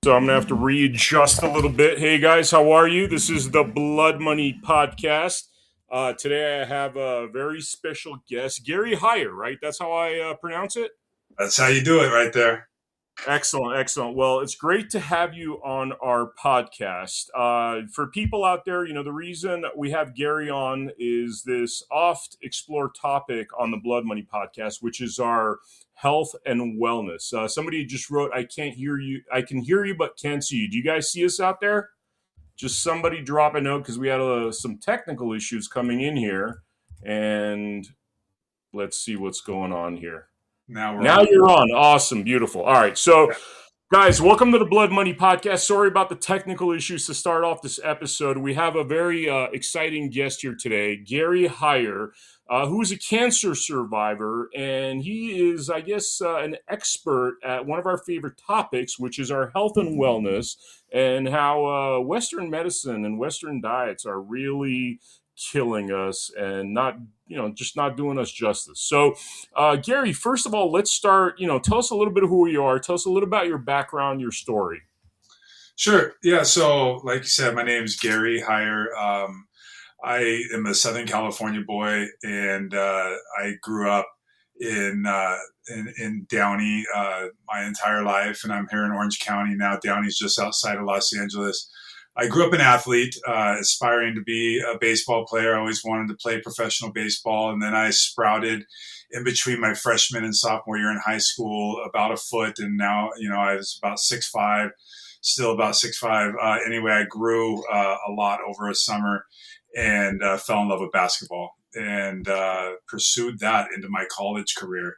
So I'm going to have to readjust a little bit. Hey guys, how are you? This is the Blood Money Podcast. Today I have a very special guest, Gary Heyer, right? That's how I pronounce it? That's how you do it right there. Excellent, excellent. Well, it's great to have you on our podcast. For people out there, the reason we have Gary on is this oft explored topic on the Blood Money Podcast, which is our health and wellness. Somebody just wrote, I can't hear you. I can hear you, but can't see you. Do you guys see us out there? Just somebody drop a note because we had some technical issues coming in here. And let's see what's going on here. Now you're on. Awesome. Beautiful. All right. So, guys, welcome to the Blood Money Podcast. Sorry about the technical issues to start off this episode. We have a very exciting guest here today, Gary Heyer, who is a cancer survivor. And he is, I guess, an expert at one of our favorite topics, which is our health and wellness and how Western medicine and Western diets are really killing us and just not doing us justice. So, Gary, first of all, let's start, tell us a little bit of who you are. Tell us a little about your background, your story. Sure. Yeah. So, like you said, my name is Gary Heyer. I am a Southern California boy, and I grew up in Downey my entire life, and I'm here in Orange County now. Downey's just outside of Los Angeles. I grew up an athlete, aspiring to be a baseball player. I always wanted to play professional baseball. And then I sprouted in between my freshman and sophomore year in high school about a foot. And now, I was about 6'5", still about 6'5". Anyway, I grew a lot over a summer and fell in love with basketball and pursued that into my college career.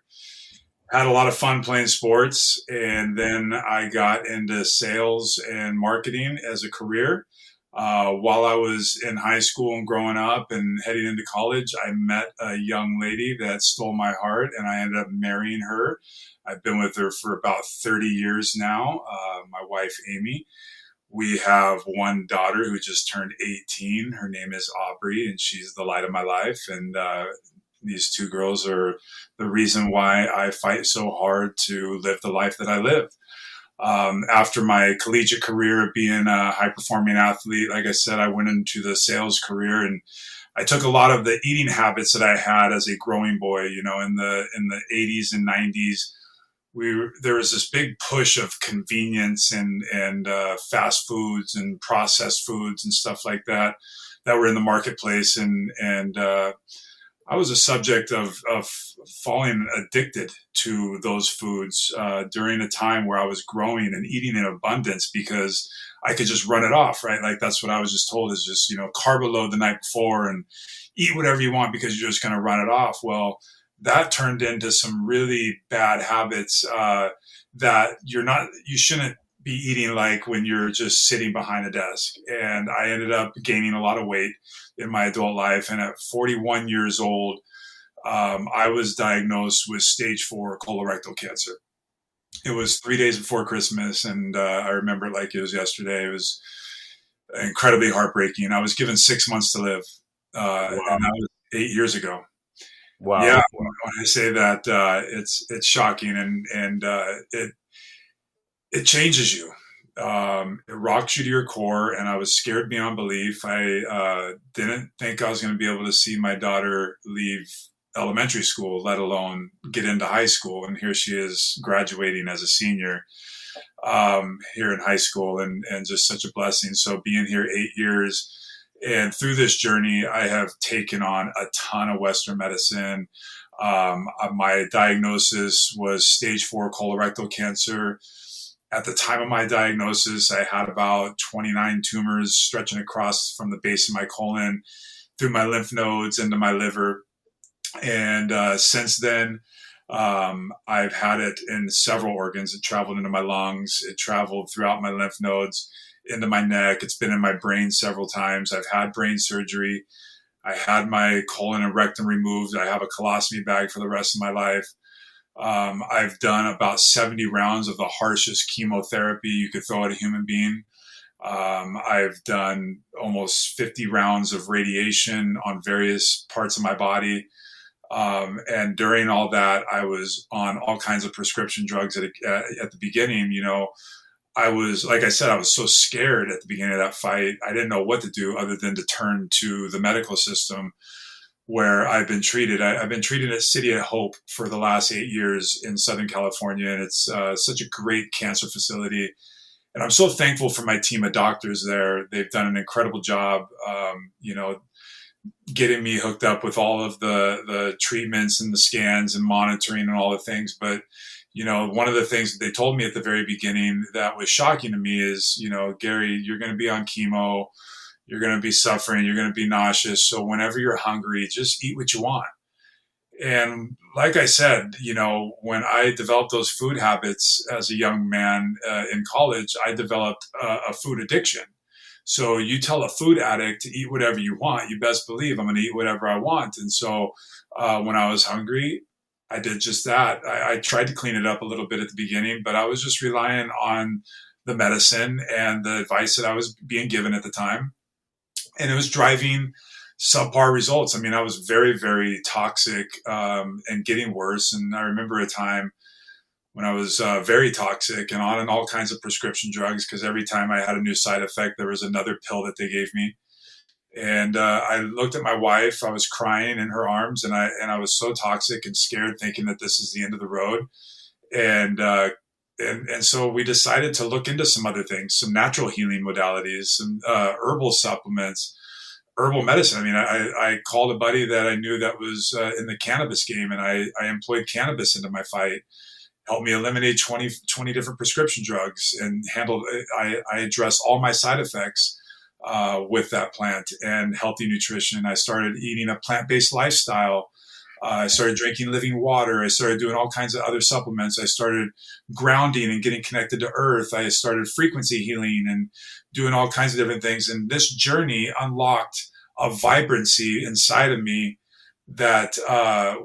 Had a lot of fun playing sports, and then I got into sales and marketing as a career. While I was in high school and growing up and heading into college, I met a young lady that stole my heart, and I ended up marrying her. I've been with her for about 30 years now, my wife, Amy. We have one daughter who just turned 18. Her name is Aubrey, and she's the light of my life. And these two girls are the reason why I fight so hard to live the life that I live. After my collegiate career being a high-performing athlete, like I said, I went into the sales career, and I took a lot of the eating habits that I had as a growing boy. In the 80s and 90s, there was this big push of convenience and fast foods and processed foods and stuff like that were in the marketplace, and I was a subject of falling addicted to those foods during a time where I was growing and eating in abundance because I could just run it off, right? Like that's what I was just told is just, carb load the night before and eat whatever you want because you're just going to run it off. Well, that turned into some really bad habits that you shouldn't be eating like when you're just sitting behind a desk. And I ended up gaining a lot of weight in my adult life. And at 41 years old, I was diagnosed with stage 4 colorectal cancer. It was 3 days before Christmas. And I remember it like it was yesterday. It was incredibly heartbreaking. I was given 6 months to live. Wow. And that was 8 years ago. Wow. Yeah. When I say that, it's shocking and it changes you. It rocks you to your core, and I was scared beyond belief. I didn't think I was going to be able to see my daughter leave elementary school, let alone get into high school. And here she is graduating as a senior here in high school, and just such a blessing. So being here 8 years, and through this journey, I have taken on a ton of Western medicine. My diagnosis was stage 4 colorectal cancer. At the time of my diagnosis, I had about 29 tumors stretching across from the base of my colon through my lymph nodes into my liver. And since then, I've had it in several organs. It traveled into my lungs. It traveled throughout my lymph nodes, into my neck. It's been in my brain several times. I've had brain surgery. I had my colon and rectum removed. I have a colostomy bag for the rest of my life. I've done about 70 rounds of the harshest chemotherapy you could throw at a human being. I've done almost 50 rounds of radiation on various parts of my body. And during all that, I was on all kinds of prescription drugs at the beginning. I was, like I said, I was so scared at the beginning of that fight. I didn't know what to do other than to turn to the medical system where I've been treated. I've been treated at City of Hope for the last 8 years in Southern California, and it's such a great cancer facility. And I'm so thankful for my team of doctors there. They've done an incredible job, getting me hooked up with all of the treatments and the scans and monitoring and all the things. But one of the things that they told me at the very beginning that was shocking to me is, Gary, you're going to be on chemo, you're going to be suffering, you're going to be nauseous. So whenever you're hungry, just eat what you want. And like I said, when I developed those food habits as a young man in college, I developed a food addiction. So you tell a food addict to eat whatever you want, you best believe I'm going to eat whatever I want. And so when I was hungry, I did just that. I tried to clean it up a little bit at the beginning, but I was just relying on the medicine and the advice that I was being given at the time. And it was driving subpar results. I mean, I was very, very toxic and getting worse. And I remember a time when I was very toxic and on all kinds of prescription drugs, because every time I had a new side effect, there was another pill that they gave me. And I looked at my wife. I was crying in her arms, and I was so toxic and scared, thinking that this is the end of the road. And so we decided to look into some other things, some natural healing modalities, some herbal supplements, herbal medicine. I mean, I called a buddy that I knew that was in the cannabis game, and I employed cannabis into my fight. Helped me eliminate 20 different prescription drugs and I addressed all my side effects with that plant and healthy nutrition. I started eating a plant-based lifestyle. I started drinking living water. I started doing all kinds of other supplements. I started grounding and getting connected to earth. I started frequency healing and doing all kinds of different things. And this journey unlocked a vibrancy inside of me that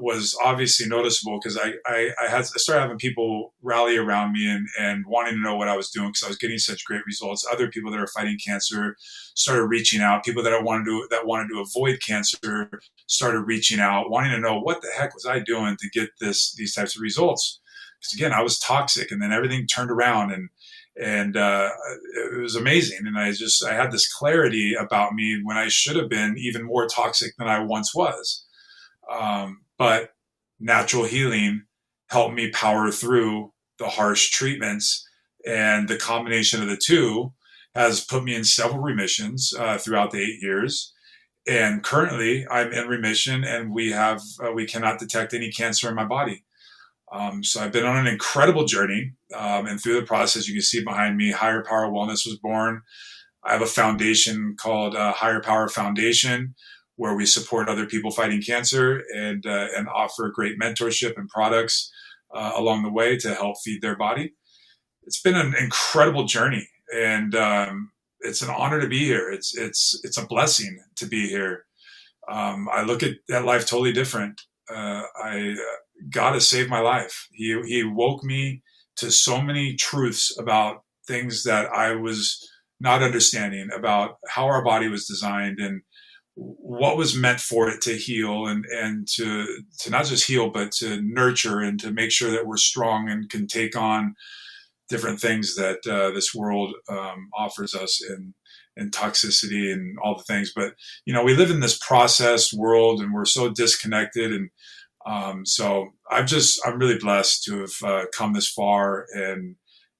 was obviously noticeable, because I started having people rally around me and wanting to know what I was doing, because I was getting such great results. Other people that are fighting cancer started reaching out. People that wanted to avoid cancer started reaching out, wanting to know what the heck was I doing to get these types of results. Because again, I was toxic, and then everything turned around, and it was amazing. And I had this clarity about me when I should have been even more toxic than I once was. But natural healing helped me power through the harsh treatments, and the combination of the two has put me in several remissions throughout the 8 years. And currently I'm in remission, and we cannot detect any cancer in my body. So I've been on an incredible journey. And through the process, you can see behind me, Higher Power Wellness was born. I have a foundation called Higher Power Foundation, where we support other people fighting cancer and offer great mentorship and products along the way to help feed their body. It's been an incredible journey, and it's an honor to be here. It's a blessing to be here. I look at life totally different. God has saved my life. He woke me to so many truths about things that I was not understanding, about how our body was designed and what was meant for it to heal and to not just heal, but to nurture and to make sure that we're strong and can take on different things that this world offers us in toxicity and all the things. But, we live in this processed world, and we're so disconnected. And so I'm really blessed to have come this far and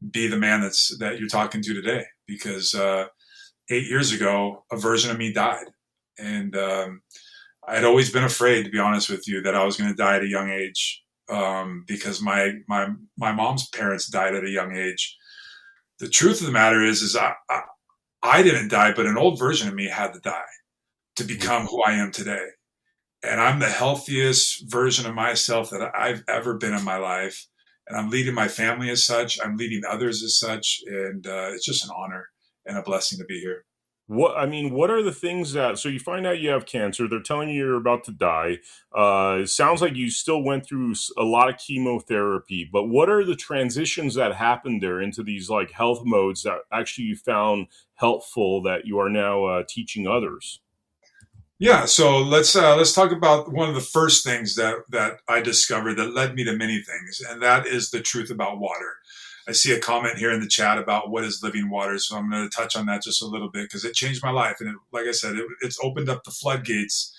be the man that you're talking to today, because 8 years ago, a version of me died. And I had always been afraid, to be honest with you, that I was going to die at a young age, because my mom's parents died at a young age. The truth of the matter is I didn't die, but an old version of me had to die to become who I am today. And I'm the healthiest version of myself that I've ever been in my life. And I'm leading my family as such. I'm leading others as such. And it's just an honor and a blessing to be here. What are the things so you find out you have cancer, they're telling you you're about to die. It sounds like you still went through a lot of chemotherapy, but what are the transitions that happened there into these like health modes that actually you found helpful that you are now teaching others? Yeah, so let's talk about one of the first things that I discovered that led me to many things, and that is the truth about water. I see a comment here in the chat about what is living water. So I'm going to touch on that just a little bit because it changed my life. And like I said, it's opened up the floodgates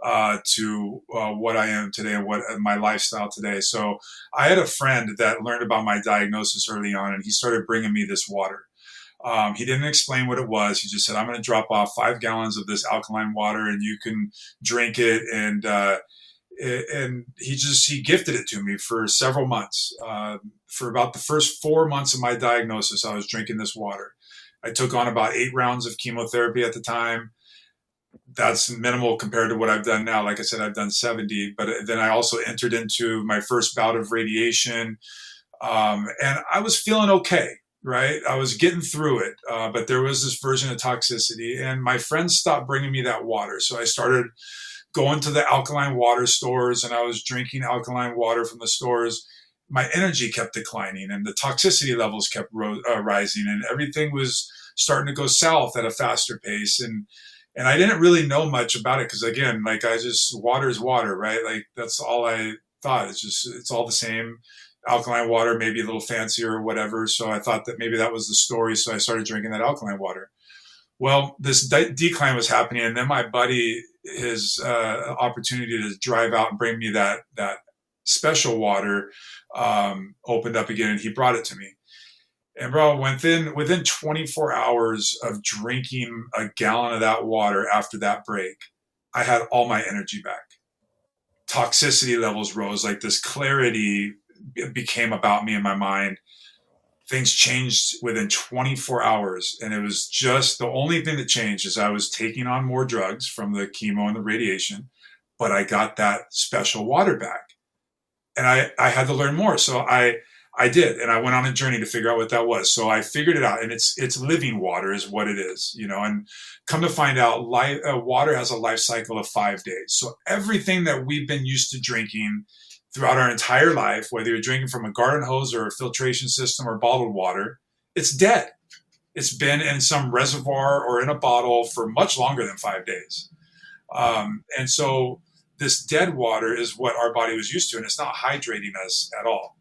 to what I am today and what my lifestyle today. So I had a friend that learned about my diagnosis early on, and he started bringing me this water. He didn't explain what it was. He just said, I'm going to drop off 5 gallons of this alkaline water and you can drink it. And he gifted it to me for several months. For about the first 4 months of my diagnosis, I was drinking this water. I took on about 8 rounds of chemotherapy at the time. That's minimal compared to what I've done now. Like I said, I've done 70, but then I also entered into my first bout of radiation. And I was feeling okay, right? I was getting through it. But there was this version of toxicity, and my friends stopped bringing me that water. So I started going to the alkaline water stores, and I was drinking alkaline water from the stores. My energy kept declining and the toxicity levels kept rising, and everything was starting to go south at a faster pace. And I didn't really know much about it because, again, like water is water, right? Like that's all I thought. It's all the same. Alkaline water, maybe a little fancier or whatever. So I thought that maybe that was the story. So I started drinking that alkaline water. Well, this decline was happening, and then my buddy, his opportunity to drive out and bring me that special water opened up again, and he brought it to me. And bro, within 24 hours of drinking a gallon of that water after that break, I had all my energy back. Toxicity levels rose, like this clarity became about me in my mind. Things changed within 24 hours. And it was just the only thing that changed is I was taking on more drugs from the chemo and the radiation, but I got that special water back. And I had to learn more. So I did. And I went on a journey to figure out what that was. So I figured it out, and it's living water is what it is, and come to find out water has a life cycle of 5 days. So everything that we've been used to drinking throughout our entire life, whether you're drinking from a garden hose or a filtration system or bottled water, it's dead. It's been in some reservoir or in a bottle for much longer than 5 days. And so this dead water is what our body was used to, and it's not hydrating us at all.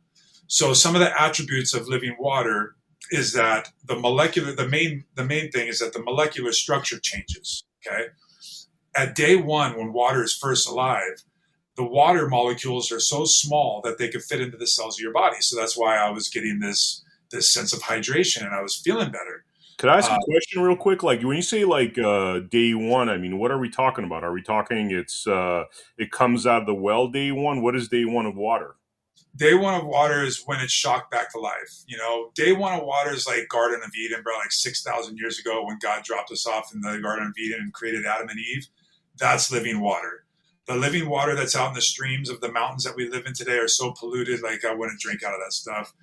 So some of the attributes of living water is that the main thing is that the molecular structure changes, okay? At day 1, when water is first alive, the water molecules are so small that they could fit into the cells of your body. So that's why I was getting this sense of hydration, and I was feeling better. Could I ask a question real quick? Like when you say like day 1, I mean, what are we talking about? Are we talking it comes out of the well day 1? What is day 1 of water? Day 1 of water is when it's shocked back to life. Day 1 of water is like Garden of Eden, bro, like 6,000 years ago when God dropped us off in the Garden of Eden and created Adam and Eve. That's living water. The living water that's out in the streams of the mountains that we live in today are so polluted, like I wouldn't drink out of that stuff.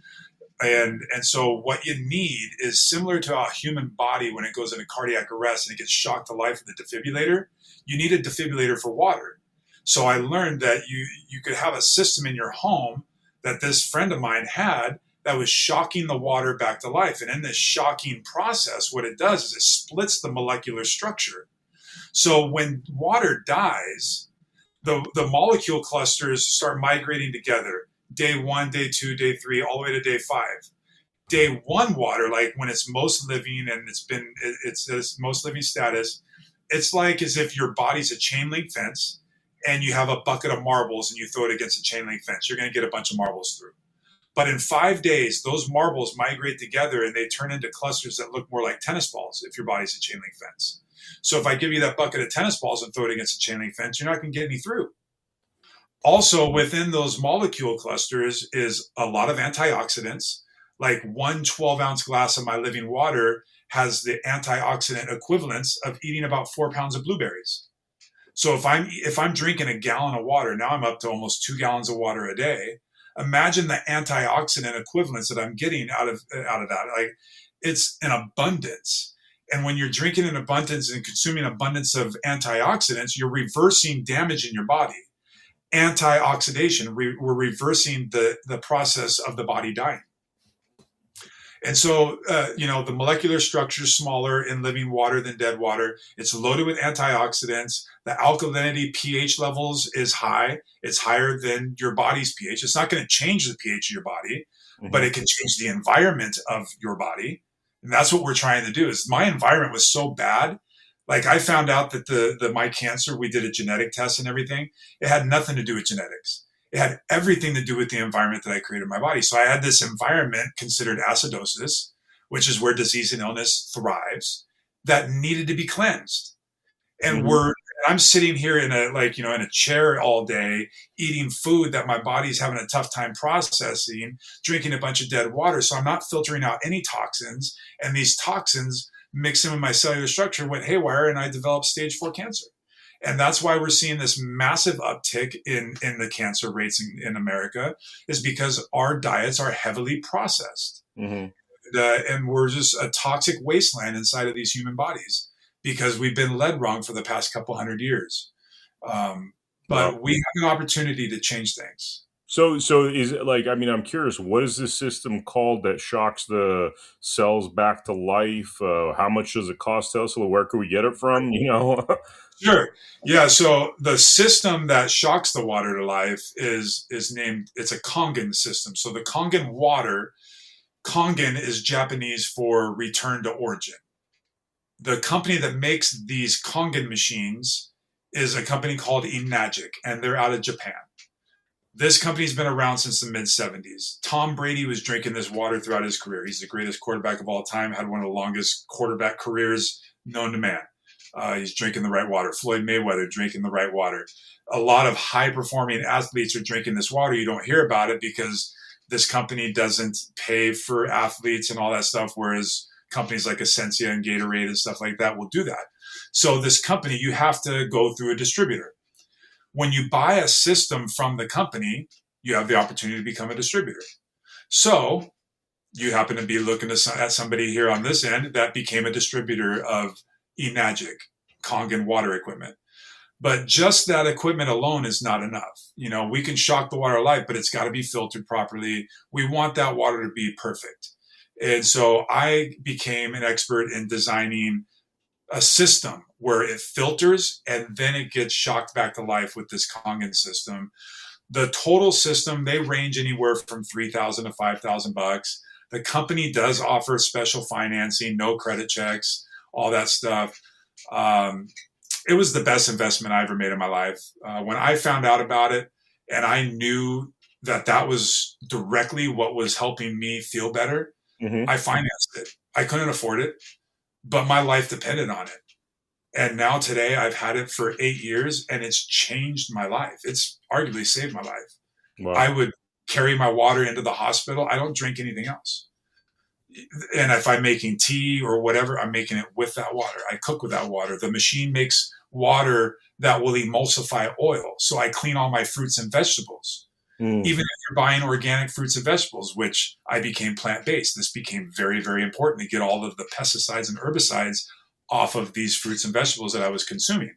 And so what you need is similar to a human body when it goes into cardiac arrest and it gets shocked to life with a defibrillator. You need a defibrillator for water. So I learned that you could have a system in your home that this friend of mine had that was shocking the water back to life. And in this shocking process, what it does is it splits the molecular structure. So when water dies, the molecule clusters start migrating together. Day 1, day 2, day 3, all the way to day 5. Day 1 water, like when it's most living and it's its most living status, it's like as if your body's a chain link fence and you have a bucket of marbles and you throw it against a chain link fence. You're going to get a bunch of marbles through. But in 5 days, those marbles migrate together and they turn into clusters that look more like tennis balls if your body's a chain link fence. So if I give you that bucket of tennis balls and throw it against a chain link fence, you're not going to get any through. Also, within those molecule clusters is a lot of antioxidants. Like 1 12-ounce glass of my living water has the antioxidant equivalents of eating about 4 pounds of blueberries. So if I'm drinking a gallon of water, now I'm up to almost 2 gallons of water a day. Imagine the antioxidant equivalents that I'm getting out of that. Like it's an abundance. And when you're drinking in abundance and consuming abundance of antioxidants, you're reversing damage in your body. Antioxidation, we're reversing the process of the body dying. And so, the molecular structure is smaller in living water than dead water. It's loaded with antioxidants. The alkalinity pH levels is high. It's higher than your body's pH. It's not going to change the pH of your body, but it can change the environment of your body. And that's what we're trying to do. Is my environment was so bad. Like I found out that my cancer, we did a genetic test and everything. It had nothing to do with genetics. It had everything to do with the environment that I created in my body. So I had this environment considered acidosis, which is where disease and illness thrives, that needed to be cleansed. And I'm sitting here in a chair all day, eating food that my body's having a tough time processing, drinking a bunch of dead water. So I'm not filtering out any toxins, and these toxins mix in with my cellular structure, went haywire, and I developed stage 4 cancer. And that's why we're seeing this massive uptick in the cancer rates in America, is because our diets are heavily processed. And we're just a toxic wasteland inside of these human bodies because we've been led wrong for the past couple hundred years. But we have an opportunity to change things. So is it like, I mean, I'm curious, what is this system called that shocks the cells back to life? How much does it cost us? Where can we get it from? Sure. Yeah. So the system that shocks the water to life is named, it's a Kangen system. So the Kangen water, Kangen is Japanese for return to origin. The company that makes these Kangen machines is a company called Enagic, and they're out of Japan. This company's been around since the mid-70s. Tom Brady was drinking this water throughout his career. He's the greatest quarterback of all time, had one of the longest quarterback careers known to man. He's drinking the right water. Floyd Mayweather drinking the right water. A lot of high-performing athletes are drinking this water. You don't hear about it because this company doesn't pay for athletes and all that stuff, whereas companies like Essentia and Gatorade and stuff like that will do that. So this company, you have to go through a distributor. When you buy a system from the company, you have the opportunity to become a distributor. So you happen to be looking at somebody here on this end that became a distributor of Enagic, Kangen water equipment. But just that equipment alone is not enough. We can shock the water alive, but it's got to be filtered properly. We want that water to be perfect. And so I became an expert in designing a system where it filters and then it gets shocked back to life with this Kangen system. The total system, they range anywhere from $3,000 to $5,000. The company does offer special financing, no credit checks, all that stuff. It was the best investment I ever made in my life. When I found out about it and I knew that was directly what was helping me feel better, I financed it. I couldn't afford it, but my life depended on it. And now today I've had it for 8 years and it's changed my life. It's arguably saved my life. Wow. I would carry my water into the hospital. I don't drink anything else. And if I'm making tea or whatever, I'm making it with that water. I cook with that water. The machine makes water that will emulsify oil. So I clean all my fruits and vegetables. Even if you're buying organic fruits and vegetables, which I became plant-based, this became very, very important to get all of the pesticides and herbicides off of these fruits and vegetables that I was consuming.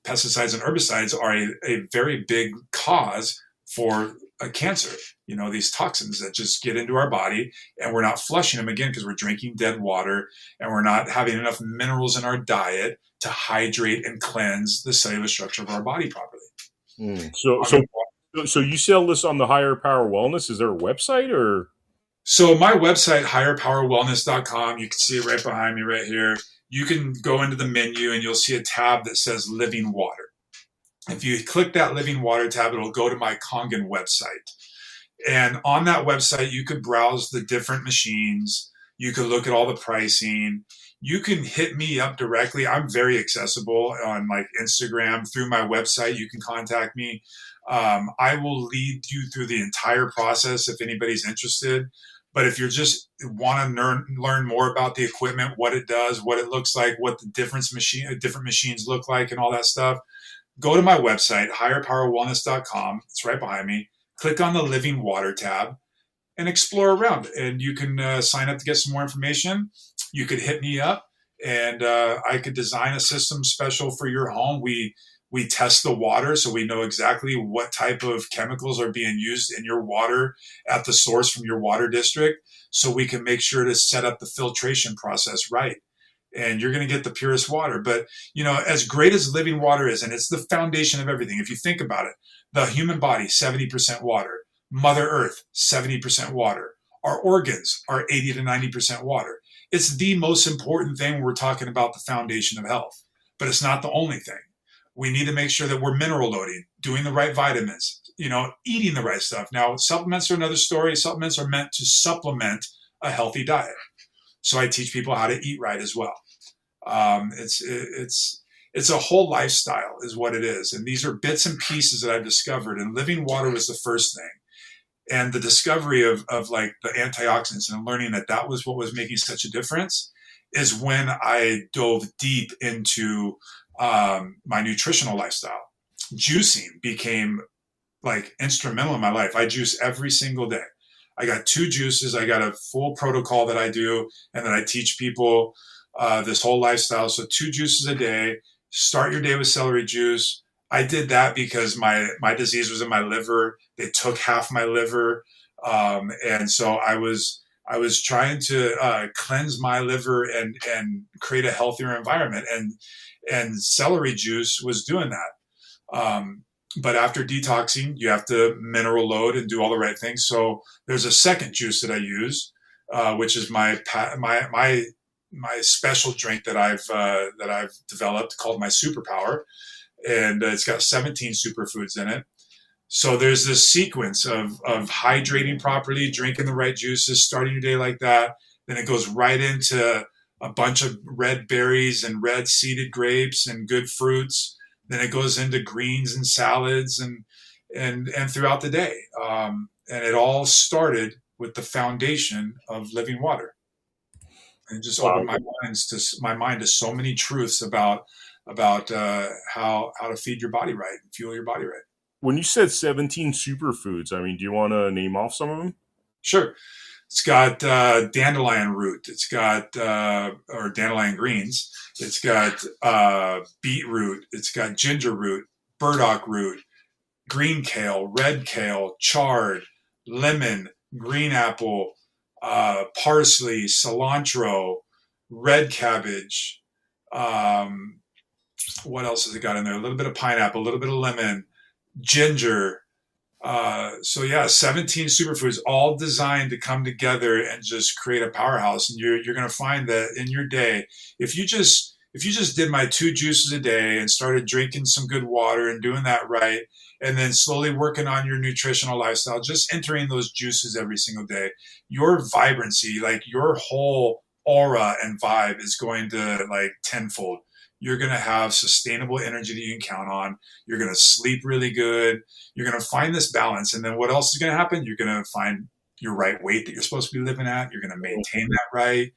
Pesticides and herbicides are a very big cause for a cancer. These toxins that just get into our body and we're not flushing them again because we're drinking dead water and we're not having enough minerals in our diet to hydrate and cleanse the cellular structure of our body properly. So you sell this on the Higher Power Wellness? Is there a website or? So my website, higherpowerwellness.com, you can see it right behind me right here. You can go into the menu and you'll see a tab that says Living Water. If you click that Living Water tab, it'll go to my Kangen website. And on that website, you could browse the different machines. You can look at all the pricing. You can hit me up directly. I'm very accessible on Instagram. Through my website, you can contact me. I will lead you through the entire process if anybody's interested. But if you just want to learn more about the equipment, what it does, what it looks like, what the different machines look like and all that stuff, go to my website, higherpowerwellness.com. It's right behind me. Click on the Living Water tab and explore around. And you can sign up to get some more information. You could hit me up and I could design a system special for your home. We test the water so we know exactly what type of chemicals are being used in your water at the source from your water district, so we can make sure to set up the filtration process right. And you're going to get the purest water. But, as great as living water is, and it's the foundation of everything, if you think about it, the human body, 70% water, Mother Earth, 70% water. Our organs are 80 to 90% water. It's the most important thing when we're talking about the foundation of health, but it's not the only thing. We need to make sure that we're mineral loading, doing the right vitamins, eating the right stuff. Now, supplements are another story. Supplements are meant to supplement a healthy diet. So I teach people how to eat right as well. It's a whole lifestyle is what it is. And these are bits and pieces that I've discovered. And living water was the first thing. And the discovery of like the antioxidants and learning that was what was making such a difference is when I dove deep into my nutritional lifestyle. Juicing became like instrumental in my life. I juice every single day. I got 2 juices. I got a full protocol that I do, and then I teach people this whole lifestyle. So 2 juices a day. Start your day with celery juice. I did that because my disease was in my liver. They took half my liver, and so I was trying to cleanse my liver and create a healthier environment. And celery juice was doing that. But after detoxing, you have to mineral load and do all the right things. So there's a second juice that I use, which is my special drink that I've developed called my Superpower, and it's got 17 superfoods in it. So there's this sequence of hydrating properly, drinking the right juices, starting your day like that. Then it goes right into a bunch of red berries and red seeded grapes and good fruits. Then it goes into greens and salads and throughout the day. And it all started with the foundation of living water. And it just opened my mind to so many truths about how to feed your body right and fuel your body right. When you said 17 superfoods, I mean, do you want to name off some of them? Sure. It's got dandelion root. It's got or dandelion greens. It's got beetroot. It's got ginger root, burdock root, green kale, red kale, chard, lemon, green apple, parsley, cilantro, red cabbage. What else has it got in there? A little bit of pineapple, a little bit of lemon, ginger. So yeah, 17 superfoods all designed to come together and just create a powerhouse. And you're going to find that in your day, if you just did my 2 juices a day and started drinking some good water and doing that right, and then slowly working on your nutritional lifestyle, just entering those juices every single day, your vibrancy, like your whole aura and vibe is going to like tenfold. You're going to have sustainable energy that you can count on. You're going to sleep really good. You're going to find this balance. And then what else is going to happen? You're going to find your right weight that you're supposed to be living at. You're going to maintain that right.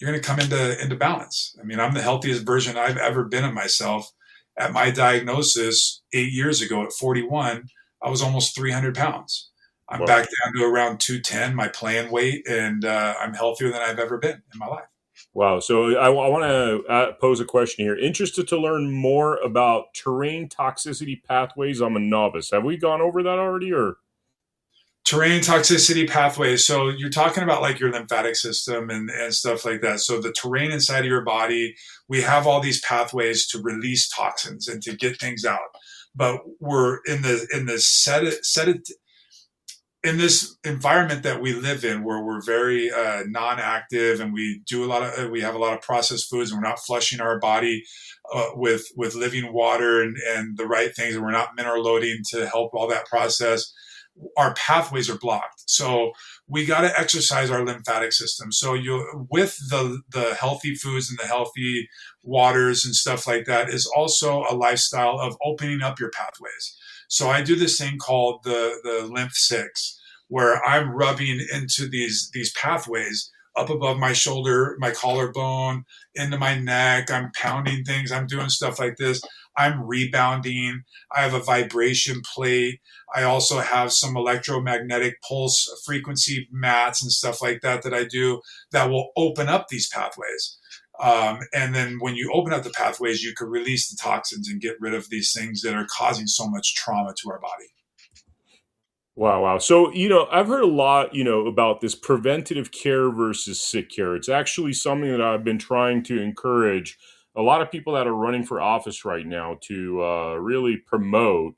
You're going to come into balance. I mean, I'm the healthiest version I've ever been of myself. At my diagnosis 8 years ago at 41, I was almost 300 pounds. I'm back down to around 210, my planned weight, and I'm healthier than I've ever been in my life. Wow. So I want to pose a question here. Interested to learn more about terrain toxicity pathways. I'm a novice. Have we gone over that already, or? Terrain toxicity pathways. So you're talking about like your lymphatic system and stuff like that. So the terrain inside of your body, we have all these pathways to release toxins and to get things out. But we're in this environment that we live in, where we're very non-active, and we have a lot of processed foods, and we're not flushing our body with living water and the right things, and we're not mineral loading to help all that process. Our pathways are blocked. So we got to exercise our lymphatic system. So with the healthy foods and the healthy waters and stuff like that is also a lifestyle of opening up your pathways. So I do this thing called the Lymph 6, where I'm rubbing into these pathways up above my shoulder, my collarbone, into my neck. I'm pounding things. I'm doing stuff like this. I'm rebounding. I have a vibration plate. I also have some electromagnetic pulse frequency mats and stuff like that I do that will open up these pathways. And then when you open up the pathways, you can release the toxins and get rid of these things that are causing so much trauma to our body. Wow. So, I've heard a lot, about this preventative care versus sick care. It's actually something that I've been trying to encourage a lot of people that are running for office right now to really promote.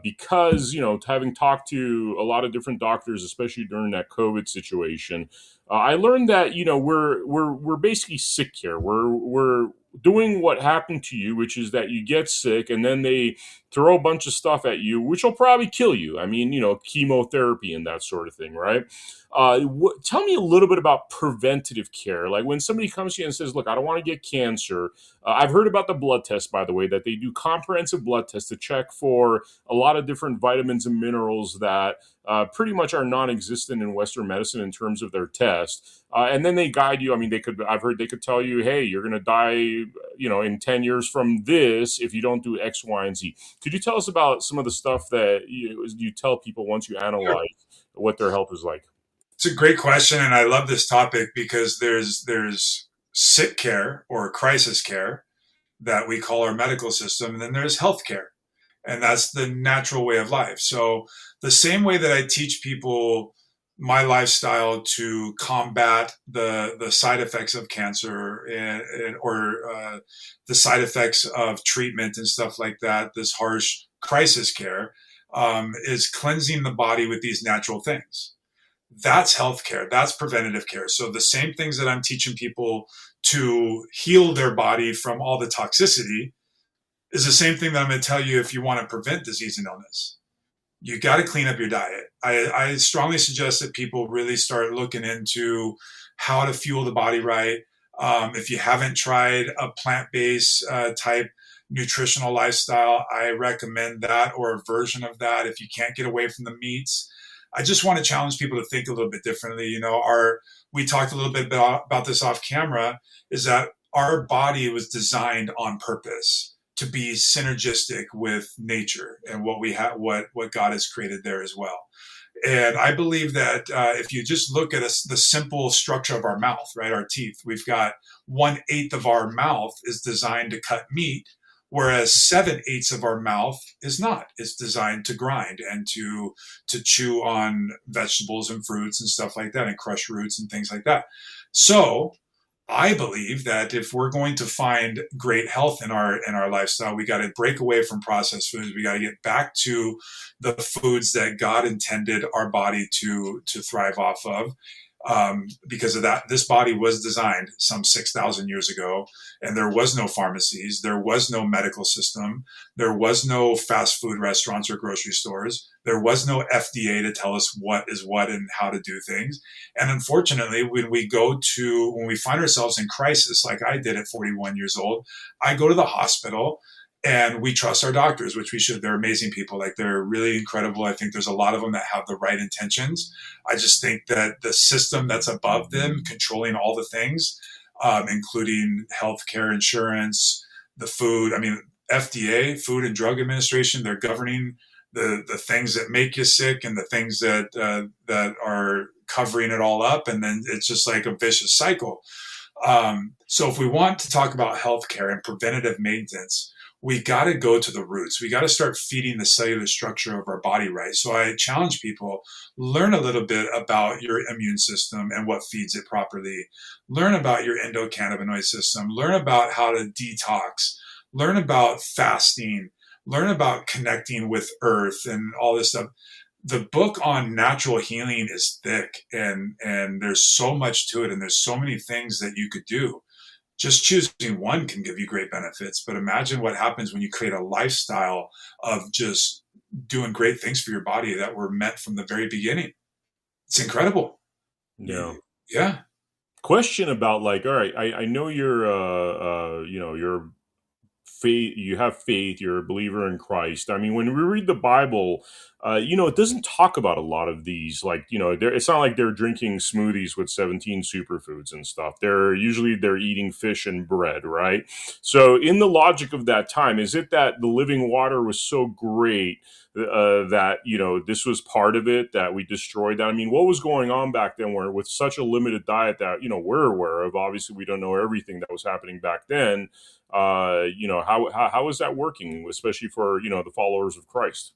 Because having talked to a lot of different doctors, especially during that COVID situation, I learned that we're basically sick here. We're doing what happened to you, which is that you get sick, and then they throw a bunch of stuff at you, which will probably kill you. I mean, chemotherapy and that sort of thing, right? Tell me a little bit about preventative care. Like when somebody comes to you and says, "Look, I don't want to get cancer." I've heard about the blood test, by the way, that they do comprehensive blood tests to check for a lot of different vitamins and minerals that pretty much are non-existent in Western medicine in terms of their test. And then they guide you. I mean, I've heard they could tell you, "Hey, you're going to die, in 10 years from this if you don't do X, Y, and Z." Could you tell us about some of the stuff that you tell people once you Sure. analyze what their health is like? It's a great question, and I love this topic because there's sick care or crisis care that we call our medical system, and then there's healthcare, and that's the natural way of life. So the same way that I teach people my lifestyle to combat the side effects of cancer or the side effects of treatment and stuff like that, this harsh crisis care is cleansing the body with these natural things. That's healthcare. That's preventative care. So the same things that I'm teaching people to heal their body from all the toxicity is the same thing that I'm going to tell you if you want to prevent disease and illness. You got to clean up your diet. I strongly suggest that people really start looking into how to fuel the body right. If you haven't tried a plant-based type nutritional lifestyle, I recommend that or a version of that. If you can't get away from the meats, I just want to challenge people to think a little bit differently. We talked a little bit about this off camera, is that our body was designed on purpose to be synergistic with nature and what we have, what God has created there as well. And I believe that if you just look at the simple structure of our mouth, right, our teeth, we've got 1/8 of our mouth is designed to cut meat, whereas 7/8 of our mouth is not. It's designed to grind and to chew on vegetables and fruits and stuff like that, and crush roots and things like that. So I believe that if we're going to find great health in our lifestyle, we got to break away from processed foods. We got to get back to the foods that God intended our body to thrive off of. Because of that, this body was designed some 6,000 years ago, and there was no pharmacies, there was no medical system, there was no fast food restaurants or grocery stores, there was no FDA to tell us what is what and how to do things. And unfortunately, when we find ourselves in crisis, like I did at 41 years old, I go to the hospital and we trust our doctors, which we should. They're amazing people. Like, they're really incredible. I think there's a lot of them that have the right intentions. I just think that the system that's above them, controlling all the things, including healthcare, insurance, the food. I mean, FDA, Food and Drug Administration, they're governing the things that make you sick and the things that are covering it all up, and then it's just like a vicious cycle. So if we want to talk about healthcare and preventative maintenance, we got to go to the roots. We got to start feeding the cellular structure of our body right. So I challenge people, learn a little bit about your immune system and what feeds it properly. Learn about your endocannabinoid system. Learn about how to detox. Learn about fasting. Learn about connecting with earth and all this stuff. The book on natural healing is thick, and there's so much to it, and there's so many things that you could do. Just choosing one can give you great benefits, but imagine what happens when you create a lifestyle of just doing great things for your body that were meant from the very beginning. It's incredible. Yeah. Yeah. Question about, like, all right, I know you're faith, you have faith, you're a believer in Christ. I mean, when we read the Bible, it doesn't talk about a lot of these. Like, it's not like they're drinking smoothies with 17 superfoods and stuff. They're eating fish and bread, right? So, in the logic of that time, is it that the living water was so great that this was part of it, that we destroyed that? I mean, what was going on back then, where with such a limited diet that we're aware of? Obviously, we don't know everything that was happening back then. How is that working, especially for the followers of Christ?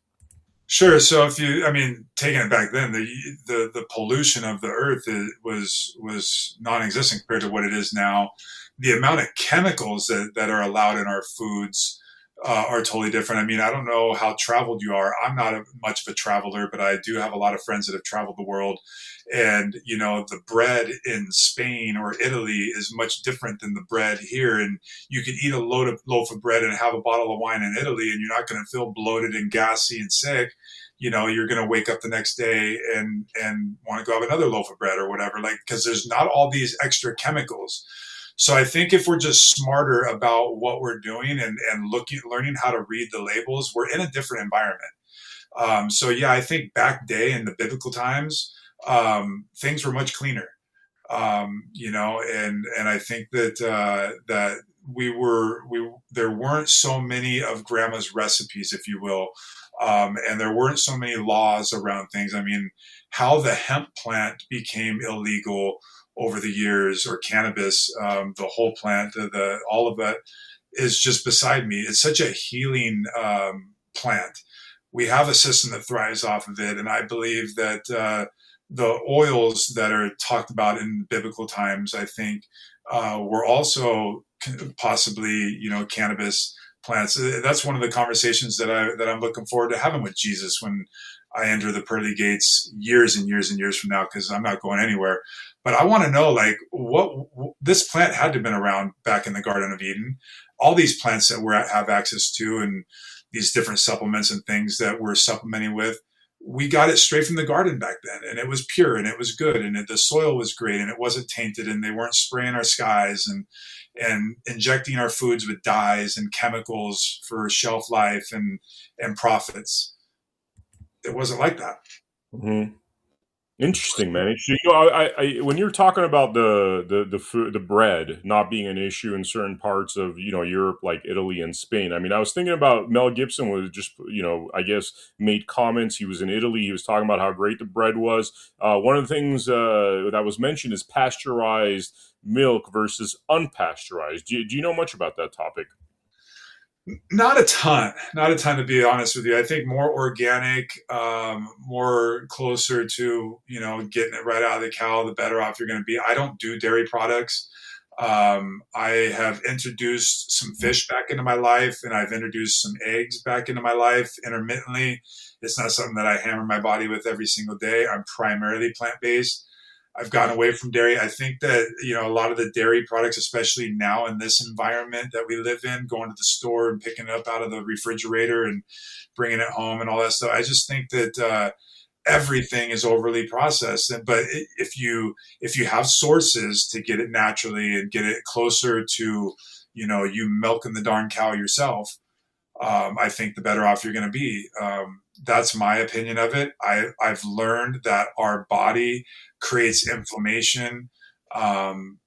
Sure. So if you, I mean, taking it back then, the pollution of the earth was non-existent compared to what it is now. The amount of chemicals that are allowed in our foods are totally different. I mean, I don't know how traveled you are. I'm not much of a traveler, but I do have a lot of friends that have traveled the world. And, you know, the bread in Spain or Italy is much different than the bread here. And you can eat a loaf of bread and have a bottle of wine in Italy, and you're not going to feel bloated and gassy and sick. You know, you're going to wake up the next day and want to go have another loaf of bread or whatever, like, because there's not all these extra chemicals. So I think if we're just smarter about what we're doing and learning how to read the labels, we're in a different environment. So yeah, I think back day in the biblical times, things were much cleaner. You know, and I think that we there weren't so many of grandma's recipes, if you will, and there weren't so many laws around things. I mean, how the hemp plant became illegal over the years, or cannabis, the whole plant, the all of that is just beside me. It's such a healing plant. We have a system that thrives off of it, and I believe that the oils that are talked about in biblical times, I think, were also possibly, you know, cannabis plants. That's one of the conversations that I'm looking forward to having with Jesus when I enter the pearly gates years and years and years from now, because I'm not going anywhere. But I want to know, like, what this plant had to have been around back in the Garden of Eden. All these plants that we have access to, and these different supplements and things that we're supplementing with, we got it straight from the garden back then, and it was pure and it was good, and the soil was great and it wasn't tainted, and they weren't spraying our skies and injecting our foods with dyes and chemicals for shelf life and profits. It wasn't like that. Mm-hmm. Interesting, man. You know, when you're talking about the food, the bread not being an issue in certain parts of, you know, Europe, like Italy and Spain. I mean, I was thinking about Mel Gibson was just, you know, I guess made comments. He was in Italy. He was talking about how great the bread was. One of the things that was mentioned is pasteurized milk versus unpasteurized. Do you know much about that topic? Not a ton, to be honest with you. I think more organic, more closer to, you know, getting it right out of the cow, the better off you're going to be. I don't do dairy products. I have introduced some fish back into my life, and I've introduced some eggs back into my life intermittently. It's not something that I hammer my body with every single day. I'm primarily plant based. I've gotten away from dairy. I think that, you know, a lot of the dairy products, especially now in this environment that we live in, going to the store and picking it up out of the refrigerator and bringing it home and all that stuff. I just think that everything is overly processed. But if you have sources to get it naturally and get it closer to, you know, you milking the darn cow yourself, I think the better off you're going to be. That's my opinion of it. I've learned that our body creates inflammation um,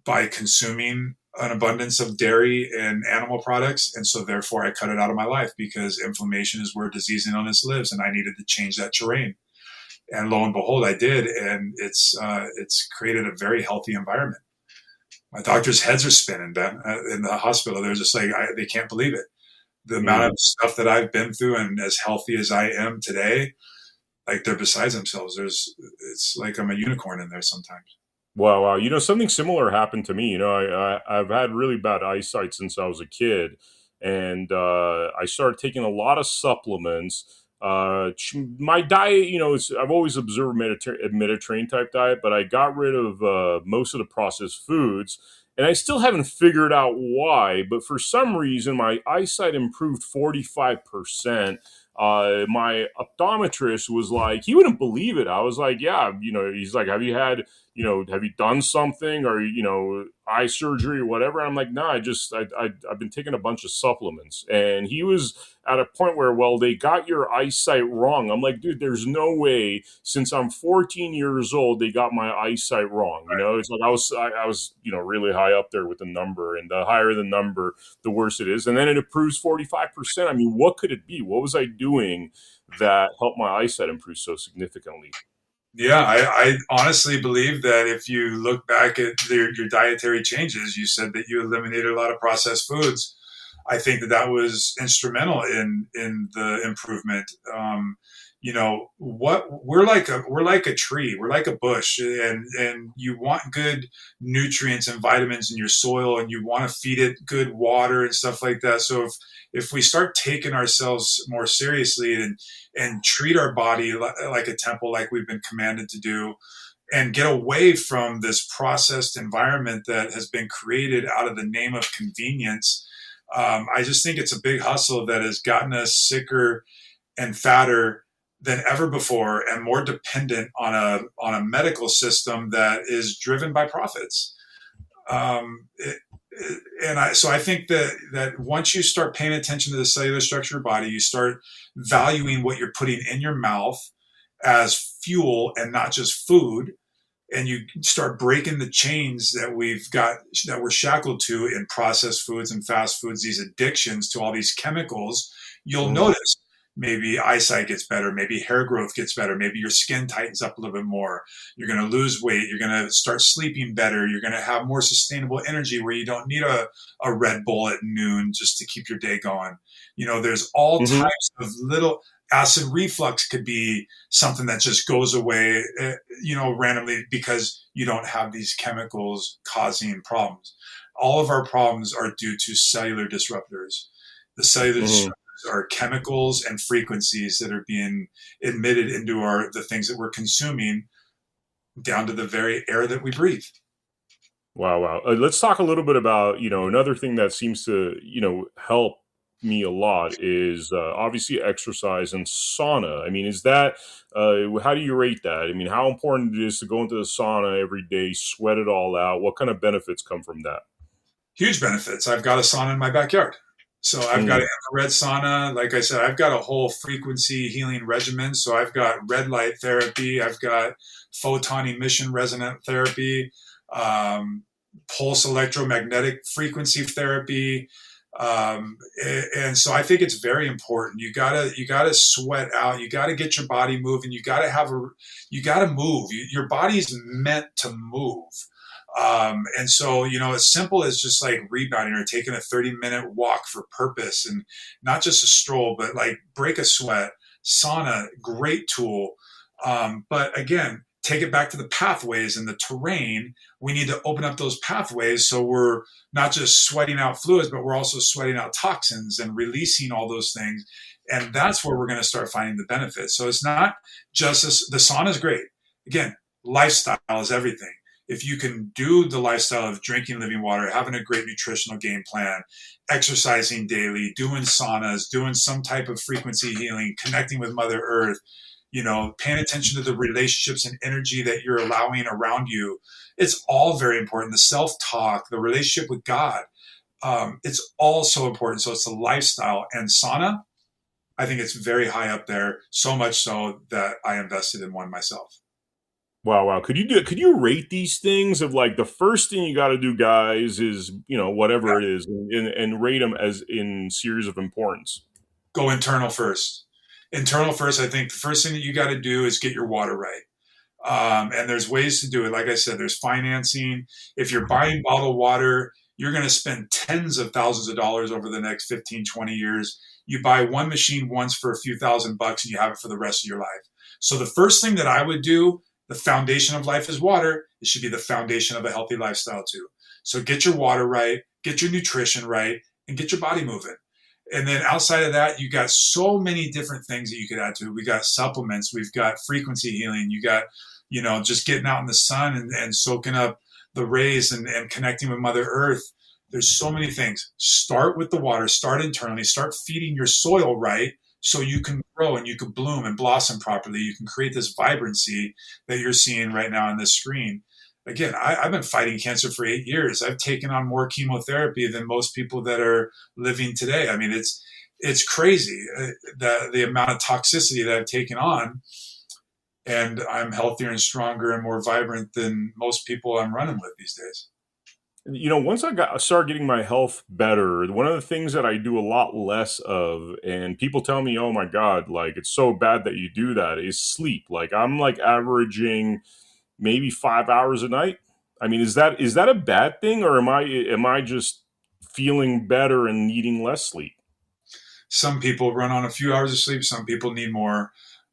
by consuming an abundance of dairy and animal products. And so therefore I cut it out of my life, because inflammation is where disease and illness lives. And I needed to change that terrain. And lo and behold, I did. And it's created a very healthy environment. My doctors' heads are spinning, Ben, in the hospital. They're just like, they can't believe it. The amount of stuff that I've been through, and as healthy as I am today, like, they're besides themselves. It's like I'm a unicorn in there sometimes. Wow, wow. You know, something similar happened to me. You know, I've had really bad eyesight since I was a kid, and I started taking a lot of supplements. My diet, you know, I've always observed a Mediterranean type diet, but I got rid of most of the processed foods, and I still haven't figured out why. But for some reason, my eyesight improved 45%. My optometrist was like, he wouldn't believe it. I was like, yeah, you know, he's like, have you done something, or, you know, eye surgery or whatever? I'm like, nah, I've been taking a bunch of supplements. And he was at a point where, well, they got your eyesight wrong. I'm like, dude, there's no way, since I'm 14 years old, they got my eyesight wrong. You know, it's like I was, you know, really high up there with the number, and the higher the number, the worse it is. And then it improves 45%. I mean, what could it be? What was I doing that helped my eyesight improve so significantly? Yeah, I honestly believe that if you look back at your dietary changes, you said that you eliminated a lot of processed foods. I think that was instrumental in the improvement. What we're like a tree, we're like a bush, and you want good nutrients and vitamins in your soil, and you want to feed it good water and stuff like that. So if we start taking ourselves more seriously and treat our body like a temple, like we've been commanded to do, and get away from this processed environment that has been created out of the name of convenience. I just think it's a big hustle that has gotten us sicker and fatter than ever before, and more dependent on a medical system that is driven by profits. Um, it, so I think that once you start paying attention to the cellular structure of your body, you start valuing what you're putting in your mouth as fuel and not just food, and you start breaking the chains that we're shackled to in processed foods and fast foods, these addictions to all these chemicals. You'll notice maybe eyesight gets better, maybe hair growth gets better, maybe your skin tightens up a little bit more, you're going to lose weight, you're going to start sleeping better, you're going to have more sustainable energy where you don't need a Red Bull at noon just to keep your day going. There's all types of little acid reflux could be something that just goes away, randomly, because you don't have these chemicals causing problems. All of our problems are due to cellular disruptors. The cellular disruptors are chemicals and frequencies that are being emitted into the things that we're consuming, down to the very air that we breathe. Wow, wow. Let's talk a little bit about, another thing that seems to, help me a lot is obviously exercise and sauna. I mean, is that, how do you rate that? I mean, how important it is to go into the sauna every day, sweat it all out? What kind of benefits come from that? Huge benefits. I've got a sauna in my backyard. So I've got an infrared sauna. Like I said, I've got a whole frequency healing regimen. So I've got red light therapy. I've got photon emission resonant therapy, pulse electromagnetic frequency therapy. And so I think it's very important. You gotta sweat out. You gotta get your body moving. You gotta move. Your body's meant to move. And so, as simple as just like rebounding or taking a 30-minute walk for purpose, and not just a stroll, but like break a sweat. Sauna, great tool. But again, take it back to the pathways and the terrain. We need to open up those pathways so we're not just sweating out fluids, but we're also sweating out toxins and releasing all those things. And that's where we're going to start finding the benefits. So it's not just the sauna is great. Again, lifestyle is everything. If you can do the lifestyle of drinking living water, having a great nutritional game plan, exercising daily, doing saunas, doing some type of frequency healing, connecting with Mother Earth, paying attention to the relationships and energy that you're allowing around you. It's all very important. The self-talk, the relationship with God, it's all so important. So it's a lifestyle. And sauna, I think it's very high up there, so much so that I invested in one myself. Wow, wow. Could you rate these things of like the first thing you got to do, guys, is, whatever it is, and rate them as in series of importance? Go internal first. Internal first. I think the first thing that you got to do is get your water right. And there's ways to do it. Like I said, there's financing. If you're buying bottled water, you're going to spend tens of thousands of dollars over the next 15, 20 years. You buy one machine once for a few $1,000 and you have it for the rest of your life. So the first thing that I would do, the foundation of life is water. It should be the foundation of a healthy lifestyle too. So get your water right, get your nutrition right, and get your body moving. And then outside of that, you got so many different things that you could add to it. We got supplements, we've got frequency healing, you got, just getting out in the sun and soaking up the rays and connecting with Mother Earth. There's so many things. Start with the water, start internally, start feeding your soil right, so you can grow and you can bloom and blossom properly. You can create this vibrancy that you're seeing right now on this screen. Again, I've been fighting cancer for 8 years. I've taken on more chemotherapy than most people that are living today. I mean, it's crazy, the amount of toxicity that I've taken on, and I'm healthier and stronger and more vibrant than most people I'm running with these days. Once started getting my health better, one of the things that I do a lot less of, and people tell me, "Oh my God, like it's so bad that you do that," is sleep. Like I'm like averaging maybe 5 hours a night. I mean, is that a bad thing, or am I just feeling better and needing less sleep? Some people run on a few hours of sleep. Some people need more.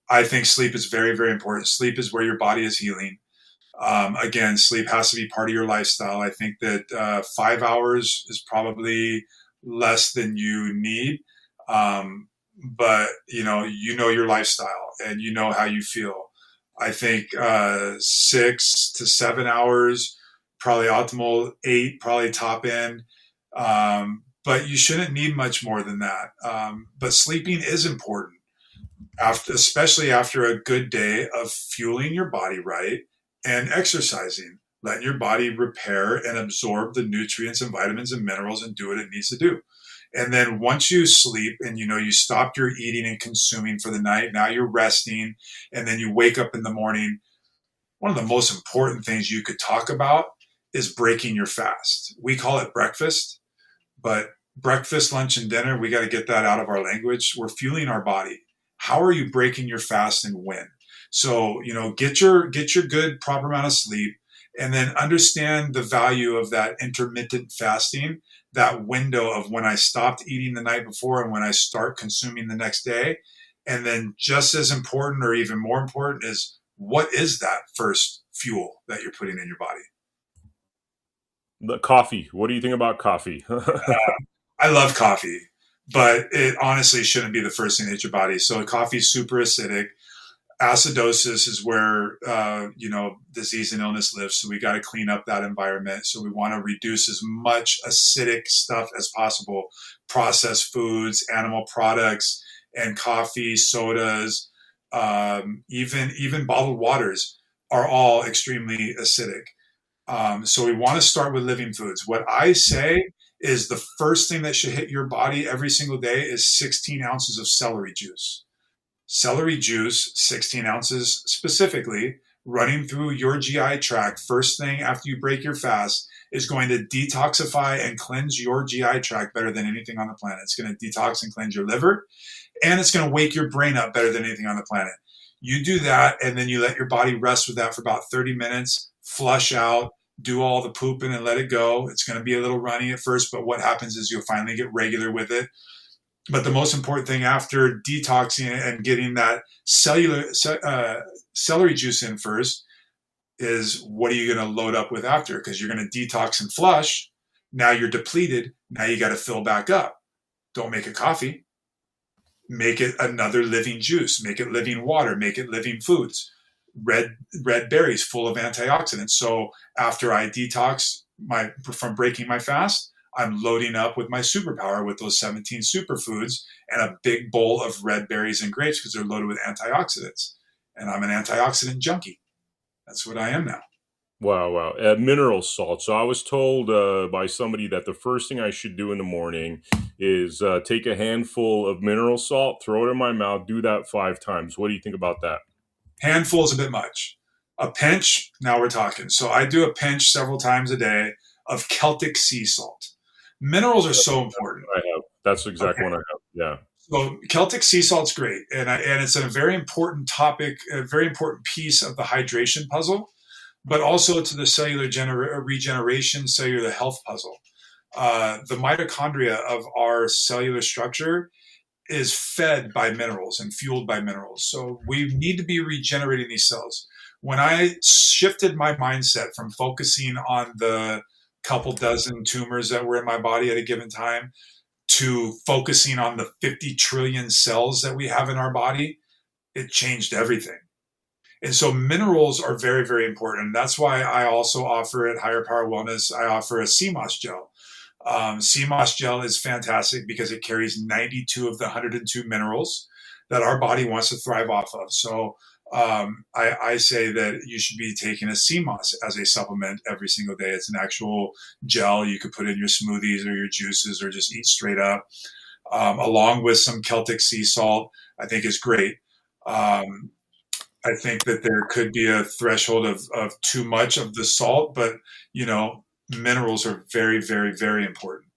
I think sleep is very, very important. Sleep is where your body is healing. Again, sleep has to be part of your lifestyle. I think that 5 hours is probably less than you need. But you know your lifestyle and you know how you feel. I think 6 to 7 hours, probably optimal. 8, probably top end. But you shouldn't need much more than that. But sleeping is important, especially after a good day of fueling your body right and exercising, letting your body repair and absorb the nutrients and vitamins and minerals and do what it needs to do. And then once you sleep and you stopped your eating and consuming for the night, now you're resting, and then you wake up in the morning. One of the most important things you could talk about is breaking your fast. We call it breakfast, but breakfast, lunch, and dinner, we got to get that out of our language. We're fueling our body. How are you breaking your fast and when? So, get your good proper amount of sleep, and then understand the value of that intermittent fasting, that window of when I stopped eating the night before and when I start consuming the next day. And then just as important or even more important is, what is that first fuel that you're putting in your body? The coffee. What do you think about coffee? I love coffee, but it honestly shouldn't be the first thing that hits your body. So coffee is super acidic. Acidosis is where disease and illness lives. So we got to clean up that environment. So we want to reduce as much acidic stuff as possible. Processed foods, animal products, and coffee, sodas, even bottled waters are all extremely acidic. So we want to start with living foods. What I say is the first thing that should hit your body every single day is 16 ounces of celery juice. Celery juice, 16 ounces specifically, running through your GI tract first thing after you break your fast is going to detoxify and cleanse your GI tract better than anything on the planet. It's going to detox and cleanse your liver, and it's going to wake your brain up better than anything on the planet. You do that, and then you let your body rest with that for about 30 minutes, flush out, do all the pooping and let it go. It's going to be a little runny at first, but what happens is you'll finally get regular with it. But the most important thing after detoxing and getting that celery juice in first is, what are you going to load up with after? Because you're going to detox and flush. Now you're depleted. Now you got to fill back up. Don't make it coffee. Make it another living juice. Make it living water. Make it living foods. Red berries full of antioxidants. So after I detox from breaking my fast, I'm loading up with my superpower with those 17 superfoods and a big bowl of red berries and grapes because they're loaded with antioxidants. And I'm an antioxidant junkie. That's what I am now. Wow. Mineral salt. So I was told by somebody that the first thing I should do in the morning is take a handful of mineral salt, throw it in my mouth, do that 5 times. What do you think about that? Handful is a bit much. A pinch, now we're talking. So I do a pinch several times a day of Celtic sea salt. Minerals are so important. I have. That's the exact one I have. Yeah. So Celtic sea salt's great, and it's a very important topic, a very important piece of the hydration puzzle, but also to the cellular regeneration, cellular health puzzle. The mitochondria of our cellular structure is fed by minerals and fueled by minerals. So we need to be regenerating these cells. When I shifted my mindset from focusing on the couple dozen tumors that were in my body at a given time to focusing on the 50 trillion cells that we have in our body, it changed everything. And so minerals are very, very important. And that's why I also offer at Higher Power Wellness, I offer a CMOS gel. CMOS gel is fantastic because it carries 92 of the 102 minerals that our body wants to thrive off of. So I say that you should be taking a CMOS as a supplement every single day. It's an actual gel you could put in your smoothies or your juices or just eat straight up, along with some Celtic sea salt. I think is great. I think that there could be a threshold of too much of the salt, but minerals are very, very, very important.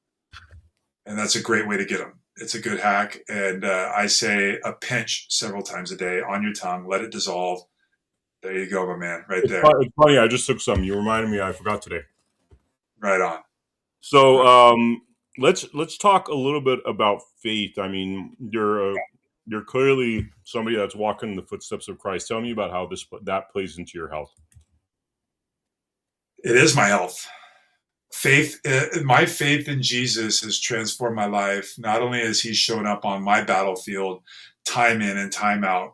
And that's a great way to get them. It's a good hack. And I say a pinch several times a day on your tongue, let it dissolve. There you go, my man, right there. It's funny. I just took some. You reminded me. I forgot today. Right on. So let's talk a little bit about faith. I mean, you're clearly somebody that's walking in the footsteps of Christ. Tell me about how this that plays into your health. It is my health. My faith in Jesus has transformed my life. Not only has he shown up on my battlefield time in and time out,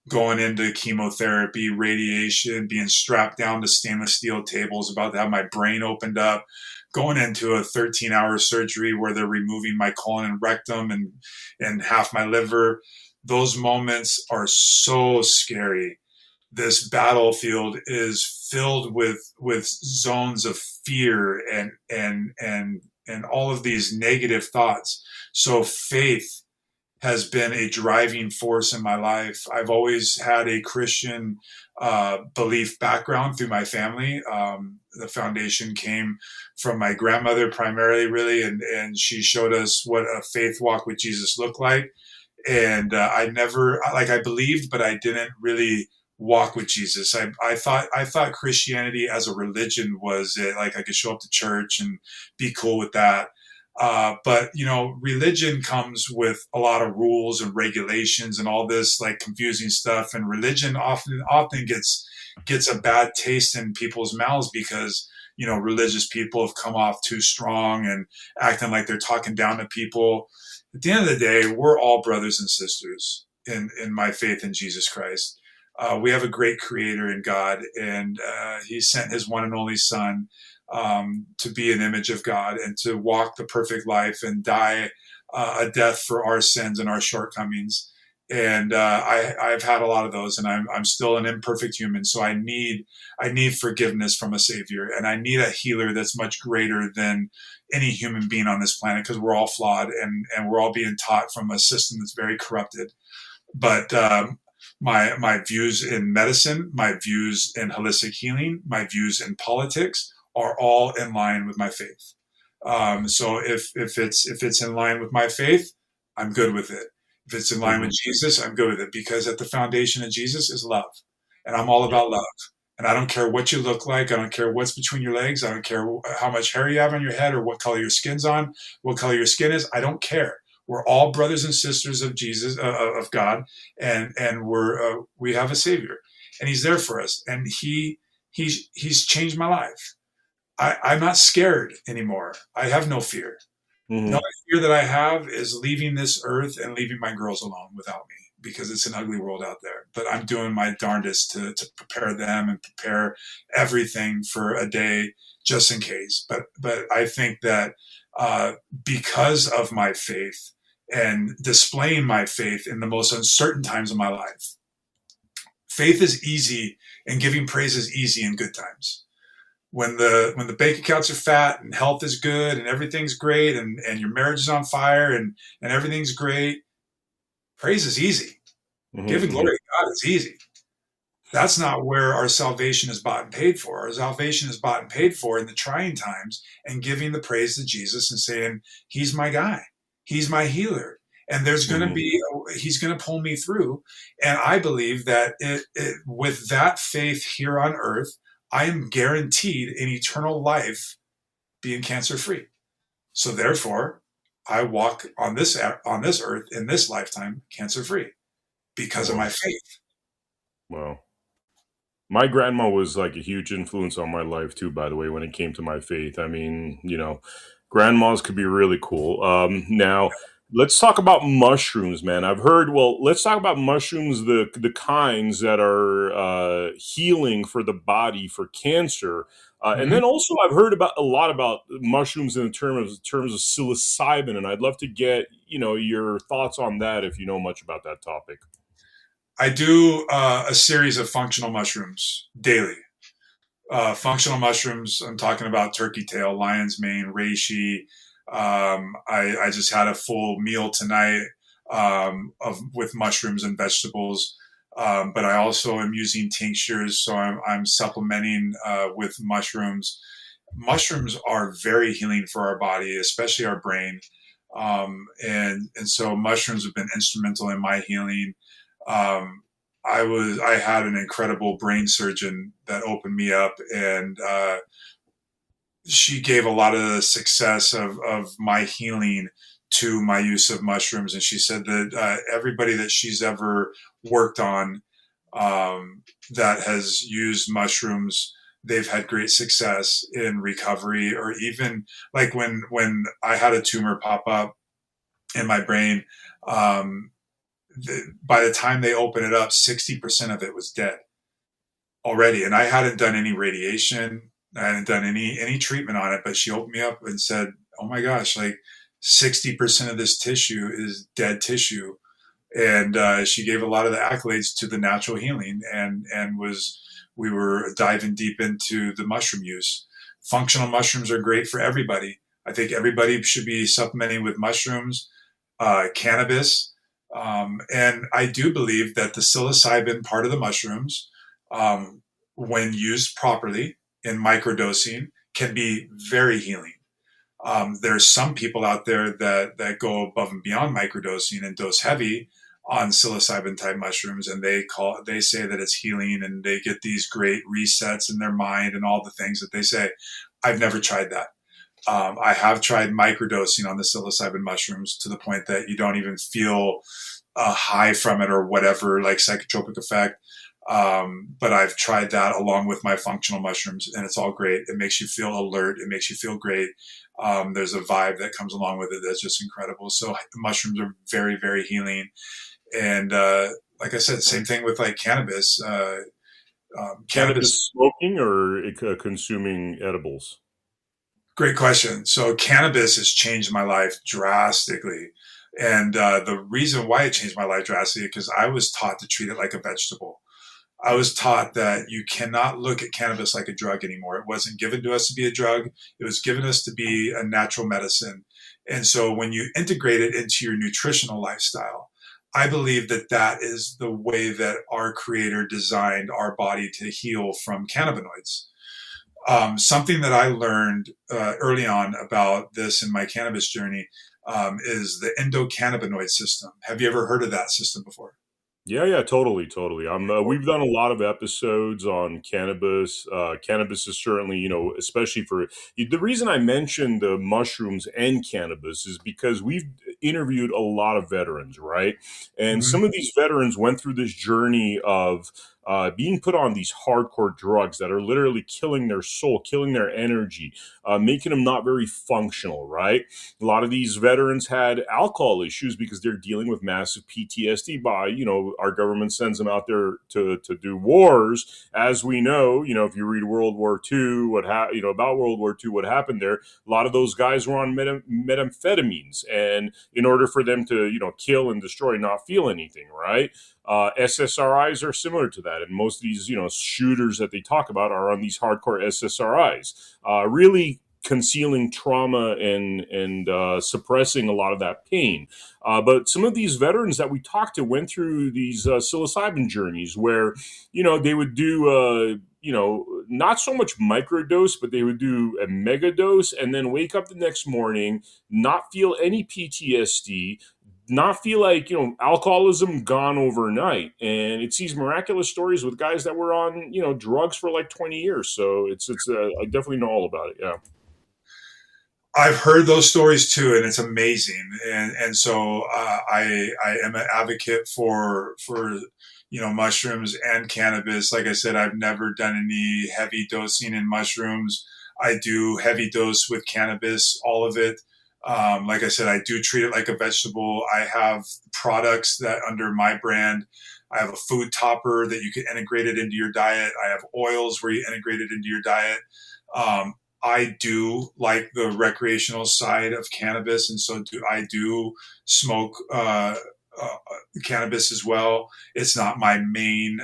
going into chemotherapy, radiation, being strapped down to stainless steel tables, about to have my brain opened up, going into a 13-hour surgery where they're removing my colon and rectum and half my liver. Those moments are so scary. This battlefield is filled with zones of fear and all of these negative thoughts. So faith has been a driving force in my life. I've always had a Christian belief background through my family. The foundation came from my grandmother primarily, really, and she showed us what a faith walk with Jesus looked like. And I never, like, I believed, but I didn't really walk with Jesus. I thought Christianity as a religion was it, like I could show up to church and be cool with that. But religion comes with a lot of rules and regulations and all this like confusing stuff. And religion often gets a bad taste in people's mouths because religious people have come off too strong and acting like they're talking down to people. At the end of the day, we're all brothers and sisters in my faith in Jesus Christ. We have a great creator in God, and he sent his one and only son to be an image of God and to walk the perfect life and die a death for our sins and our shortcomings. And I've had a lot of those, and I'm still an imperfect human. So I need forgiveness from a savior, and I need a healer that's much greater than any human being on this planet, because we're all flawed and we're all being taught from a system that's very corrupted. But my views in medicine, my views in holistic healing, my views in politics are all in line with my faith. So if it's in line with my faith, I'm good with it. If it's in line with Jesus, I'm good with it, because at the foundation of Jesus is love, and I'm all about love. And I don't care what you look like. I don't care what's between your legs. I don't care how much hair you have on your head or what color your skin's on, what color your skin is. I don't care. We're all brothers and sisters of Jesus, of God, and we have a Savior, and He's there for us, and He's changed my life. I'm not scared anymore. I have no fear. The Mm-hmm. only fear that I have is leaving this earth and leaving my girls alone without me, because it's an ugly world out there. But I'm doing my darndest to prepare them and prepare everything for a day just in case. But I think that because of my faith and displaying my faith in the most uncertain times of my life, faith is easy and giving praise is easy in good times. When the bank accounts are fat and health is good and everything's great and your marriage is on fire and everything's great, praise is easy. Giving Mm-hmm. glory to God is easy. That's not where our salvation is bought and paid for. Our salvation is bought and paid for in the trying times and giving the praise to Jesus and saying, He's my guy. He's my healer. And He's going to pull me through. And I believe that with that faith here on earth, I am guaranteed an eternal life being cancer free. So therefore, I walk on this earth in this lifetime cancer free because of Well, my faith. well, my grandma was like a huge influence on my life too. By the way, when it came to my faith, I mean, grandmas could be really cool. Now, let's talk about mushrooms, man. I've heard. Well, let's talk about mushrooms, the kinds that are healing for the body for cancer, and Mhm. then also I've heard about a lot about mushrooms in terms of psilocybin, and I'd love to get your thoughts on that if you know much about that topic. I do a series of functional mushrooms daily. Functional mushrooms, I'm talking about turkey tail, lion's mane, reishi. I just had a full meal tonight with mushrooms and vegetables. But I also am using tinctures, so I'm supplementing with mushrooms. Mushrooms are very healing for our body, especially our brain. And so mushrooms have been instrumental in my healing. Um, I had an incredible brain surgeon that opened me up, and she gave a lot of the success of my healing to my use of mushrooms. And she said that everybody that she's ever worked on that has used mushrooms, they've had great success in recovery. Or even like when I had a tumor pop up in my brain, um, by the time they opened it up, 60% of it was dead already. And I hadn't done any radiation. I hadn't done any treatment on it, but she opened me up and said, "Oh my gosh, like 60% of this tissue is dead tissue." And she gave a lot of the accolades to the natural healing, and was we were diving deep into the mushroom use. Functional mushrooms are great for everybody. I think everybody should be supplementing with mushrooms, cannabis, and I do believe that the psilocybin part of the mushrooms, um, when used properly in microdosing, can be very healing. There's some people out there that go above and beyond microdosing and dose heavy on psilocybin type mushrooms, and they say that it's healing, and they get these great resets in their mind and all the things that they say. I've never tried that. I have tried microdosing on the psilocybin mushrooms to the point that you don't even feel a high from it or whatever, like psychotropic effect. But I've tried that along with my functional mushrooms, and it's all great. It makes you feel alert. It makes you feel great. There's a vibe that comes along with it that's just incredible. So mushrooms are very, very healing. And like I said, same thing with like cannabis. Cannabis. Cannabis smoking or consuming edibles? Great question. So cannabis has changed my life drastically. And the reason why it changed my life drastically, because I was taught to treat it like a vegetable. I was taught that you cannot look at cannabis like a drug anymore. It wasn't given to us to be a drug. It was given us to be a natural medicine. And so when you integrate it into your nutritional lifestyle, I believe that that is the way that our creator designed our body to heal from cannabinoids. Something that I learned early on about this in my cannabis journey is the endocannabinoid system. Have you ever heard of that system before? Yeah, yeah, totally, totally. We've done a lot of episodes on cannabis. Cannabis is certainly, especially for the reason I mentioned the mushrooms and cannabis is because we've interviewed a lot of veterans, right? And Mm-hmm. some of these veterans went through this journey of being put on these hardcore drugs that are literally killing their soul, killing their energy, making them not very functional, right? A lot of these veterans had alcohol issues because they're dealing with massive PTSD by, our government sends them out there to do wars. As we know, if you read World War II, about World War II, what happened there, a lot of those guys were on methamphetamines. And in order for them to, kill and destroy, not feel anything, right? SSRIs are similar to that, and most of these, shooters that they talk about are on these hardcore SSRIs, really concealing trauma and suppressing a lot of that pain. But some of these veterans that we talked to went through these psilocybin journeys where, they would do. Not so much microdose, but they would do a mega dose and then wake up the next morning, not feel any PTSD, not feel like alcoholism gone overnight. And it's these miraculous stories with guys that were on drugs for like 20 years. So it's I definitely know all about it. Yeah. I've heard those stories too, and it's amazing. And so I am an advocate for mushrooms and cannabis. Like I said, I've never done any heavy dosing in mushrooms. I do heavy dose with cannabis, all of it. Like I said, I do treat it like a vegetable. I have products that under my brand. I have a food topper that you can integrate it into your diet. I have oils where you integrate it into your diet. Um, I do like the recreational side of cannabis, and so I do smoke uh, cannabis as well. It's not my main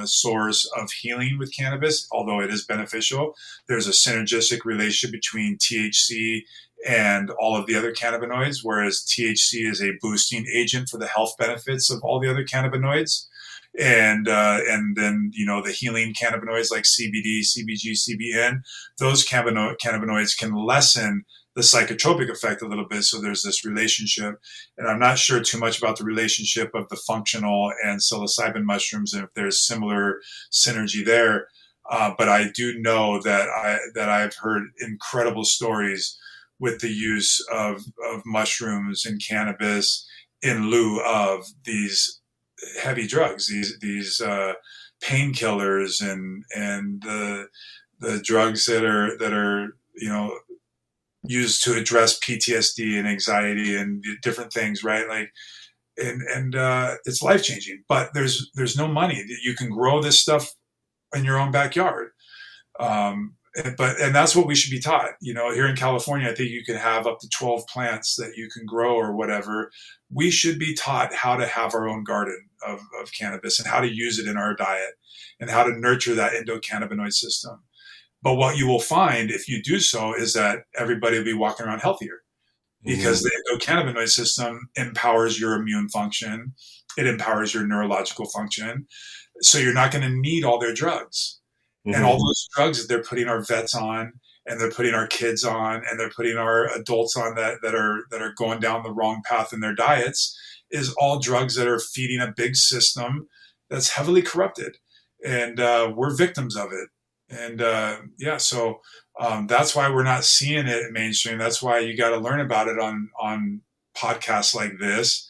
source of healing with cannabis, although it is beneficial. There's a synergistic relationship between THC and all of the other cannabinoids, whereas THC is a boosting agent for the health benefits of all the other cannabinoids. And then the healing cannabinoids like CBD, CBG, CBN, those cannabinoids can lessen the psychotropic effect a little bit. So there's this relationship, and I'm not sure too much about the relationship of the functional and psilocybin mushrooms and if there's similar synergy there. But I do know that I've heard incredible stories with the use of mushrooms and cannabis in lieu of these heavy drugs, these painkillers and the drugs that are used to address PTSD and anxiety and different things, right? Like, and it's life changing. But there's no money. You can grow this stuff in your own backyard. And that's what we should be taught. Here in California, I think you can have up to 12 plants that you can grow or whatever. We should be taught how to have our own garden of cannabis and how to use it in our diet and how to nurture that endocannabinoid system. But what you will find if you do so is that everybody will be walking around healthier because Mm-hmm. the endocannabinoid system empowers your immune function. It empowers your neurological function. So you're not going to need all their drugs. And all Mm-hmm. those drugs that they're putting our vets on and they're putting our kids on and they're putting our adults on that are going down the wrong path in their diets is all drugs that are feeding a big system that's heavily corrupted. And we're victims of it. And yeah, so that's why we're not seeing it mainstream. That's why you got to learn about it on podcasts like this,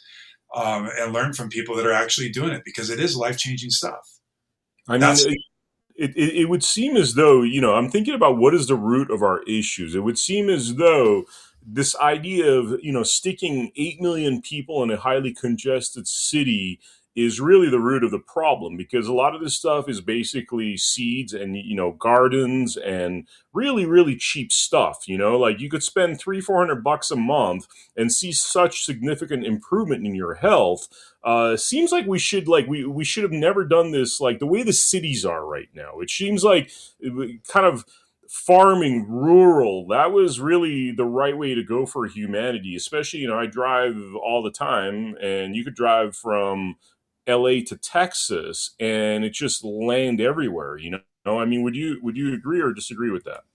and learn from people that are actually doing it because it is life changing stuff. I mean, That's it would seem as though, I'm thinking about what is the root of our issues. It would seem as though this idea of, sticking 8 million people in a highly congested city is really the root of the problem, because a lot of this stuff is basically seeds and, gardens and really, really cheap stuff. Like you could spend 300-400 bucks a month and see such significant improvement in your health. Seems like we should have never done this, like the way the cities are right now. It seems like kind of farming rural, that was really the right way to go for humanity. Especially, I drive all the time, and you could drive from LA to Texas and it's just land everywhere. I mean, would you agree or disagree with that?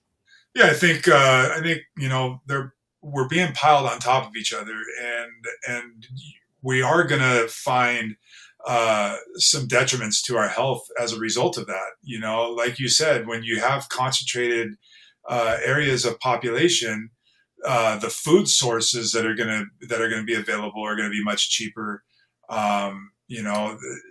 Yeah, I think they're we're being piled on top of each other, and we are going to find some detriments to our health as a result of that. Like you said, when you have concentrated areas of population, the food sources that are going to be available are going to be much cheaper.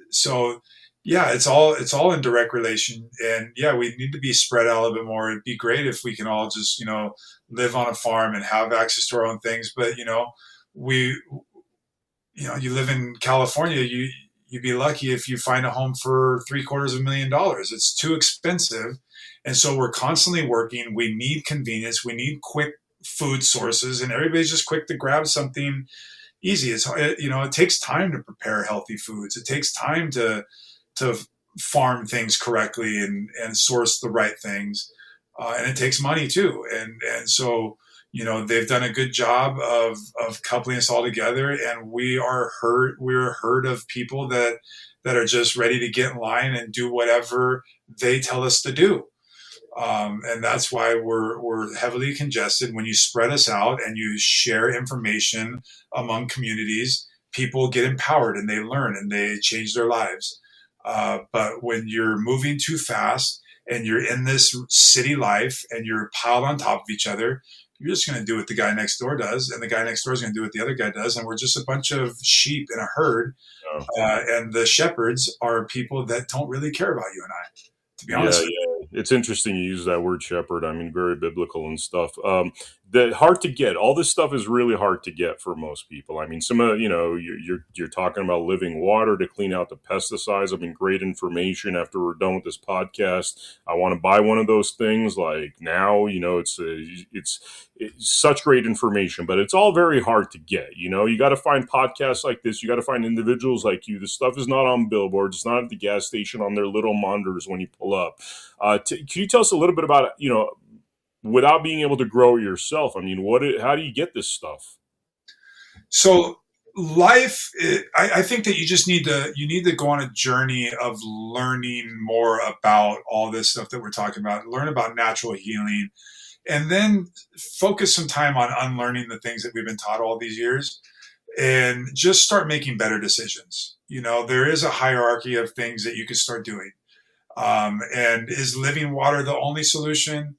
So yeah, it's all in direct relation, and yeah, we need to be spread out a little bit more. It'd be great if we can all just live on a farm and have access to our own things. But we you live in California, you'd be lucky if you find a home for $750,000. It's too expensive, and so we're constantly working. We need convenience. We need quick food sources, and everybody's just quick to grab something easy. It takes time to prepare healthy foods. It takes time to farm things correctly and source the right things, and it takes money too. And so they've done a good job of coupling us all together, and we're a herd of people that are just ready to get in line and do whatever they tell us to do. And that's why we're heavily congested. When you spread us out and you share information among communities, people get empowered and they learn and they change their lives. But when you're moving too fast and you're in this city life and you're piled on top of each other, you're just going to do what the guy next door does, and the guy next door is going to do what the other guy does, and we're just a bunch of sheep in a herd. Oh. And the shepherds are people that don't really care about you and I, to be Yeah, honest with yeah. It's interesting you use that word shepherd. I mean, very biblical and stuff. That hard to get. All this stuff is really hard to get for most people. I mean, some of you're talking about living water to clean out the pesticides. I mean, great information. After we're done with this podcast, I want to buy one of those things. Like now, it's such great information, but it's all very hard to get. You got to find podcasts like this. You got to find individuals like you. This stuff is not on billboards. It's not at the gas station on their little monitors when you pull up. Can you tell us a little bit about, without being able to grow it yourself? I mean, how do you get this stuff? So life, I think that you need to go on a journey of learning more about all this stuff that we're talking about. Learn about natural healing, and then focus some time on unlearning the things that we've been taught all these years, and just start making better decisions. There is a hierarchy of things that you can start doing. And is living water the only solution?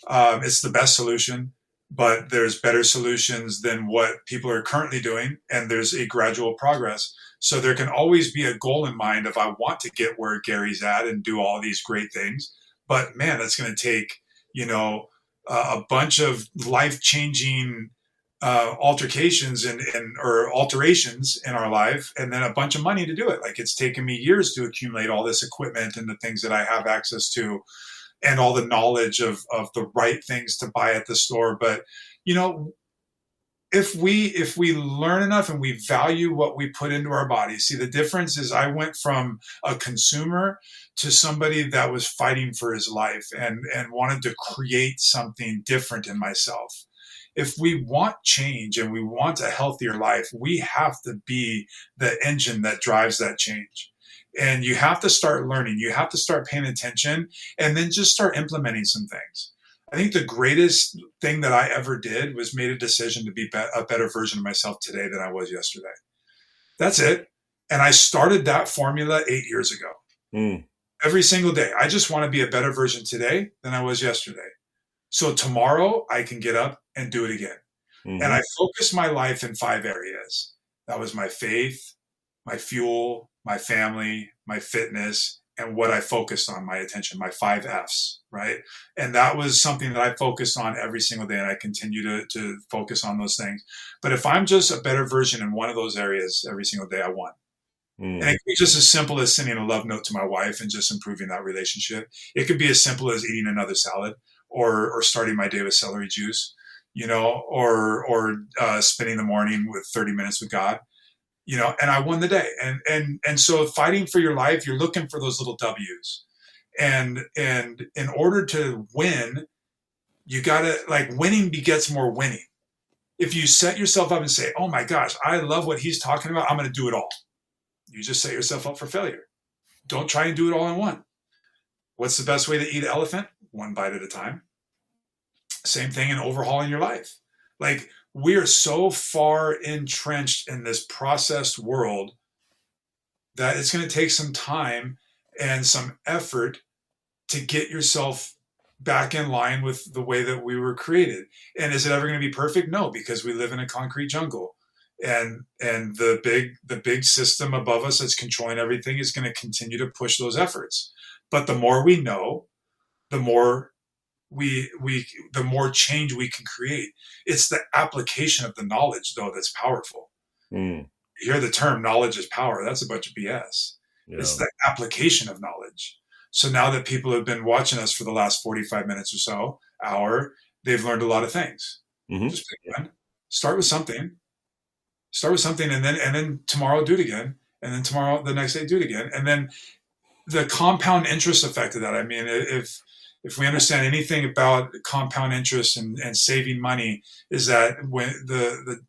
It's the best solution, but there's better solutions than what people are currently doing, and there's a gradual progress. So there can always be a goal in mind if I want to get where Gary's at and do all these great things. But man, that's going to take, you know, a bunch of life changing altercations and or alterations in our life, and then a bunch of money to do it. Like it's taken me years to accumulate all this equipment and the things that I have access to, and all the knowledge of the right things to buy at the store. But you know, if we learn enough and we value what we put into our bodies, see the difference is I went from a consumer to somebody that was fighting for his life and wanted to create something different in myself. If we want change and we want a healthier life, we have to be the engine that drives that change. And you have to start learning, you have to start paying attention, and then just start implementing some things. I think the greatest thing that I ever did was made a decision to be a better version of myself today than I was yesterday. That's it. And I started that formula 8 years ago. Mm. Every single day, I just want to be a better version today than I was yesterday. So tomorrow I can get up and do it again. Mm-hmm. And I focused my life in 5 areas. That was my faith, my fuel, my family, my fitness, and what I focused on, my attention, my 5 F's, right? And that was something that I focused on every single day, and I continue to focus on those things. But if I'm just a better version in one of those areas every single day, I won. And it could be just as simple as sending a love note to my wife and just improving that relationship. It could be as simple as eating another salad, or starting my day with celery juice, you know, or spending the morning with 30 minutes with God, you know, and I won the day. And so fighting for your life, you're looking for those little W's. And in order to win, you gotta, like, winning begets more winning. If you set yourself up and say, oh my gosh, I love what he's talking about, I'm going to do it all. You just set yourself up for failure. Don't try and do it all in one. What's the best way to eat an elephant? One bite at a time. Same thing in overhauling your life. Like, we are so far entrenched in this processed world that it's going to take some time and some effort to get yourself back in line with the way that we were created. And is it ever going to be perfect? No, because we live in a concrete jungle. And the big system above us that's controlling everything is going to continue to push those efforts. But the more we know, the more the more change we can create. It's the application of the knowledge, though, that's powerful. You hear the term knowledge is power. That's a bunch of BS. Yeah. It's the application of knowledge. So now that people have been watching us for the last 45 minutes or so, hour, they've learned a lot of things. Mm-hmm. Just pick one. Start with something, and then tomorrow do it again, and then tomorrow, the next day, do it again. And then the compound interest effect of that. I mean, if we understand anything about compound interest and saving money, is that when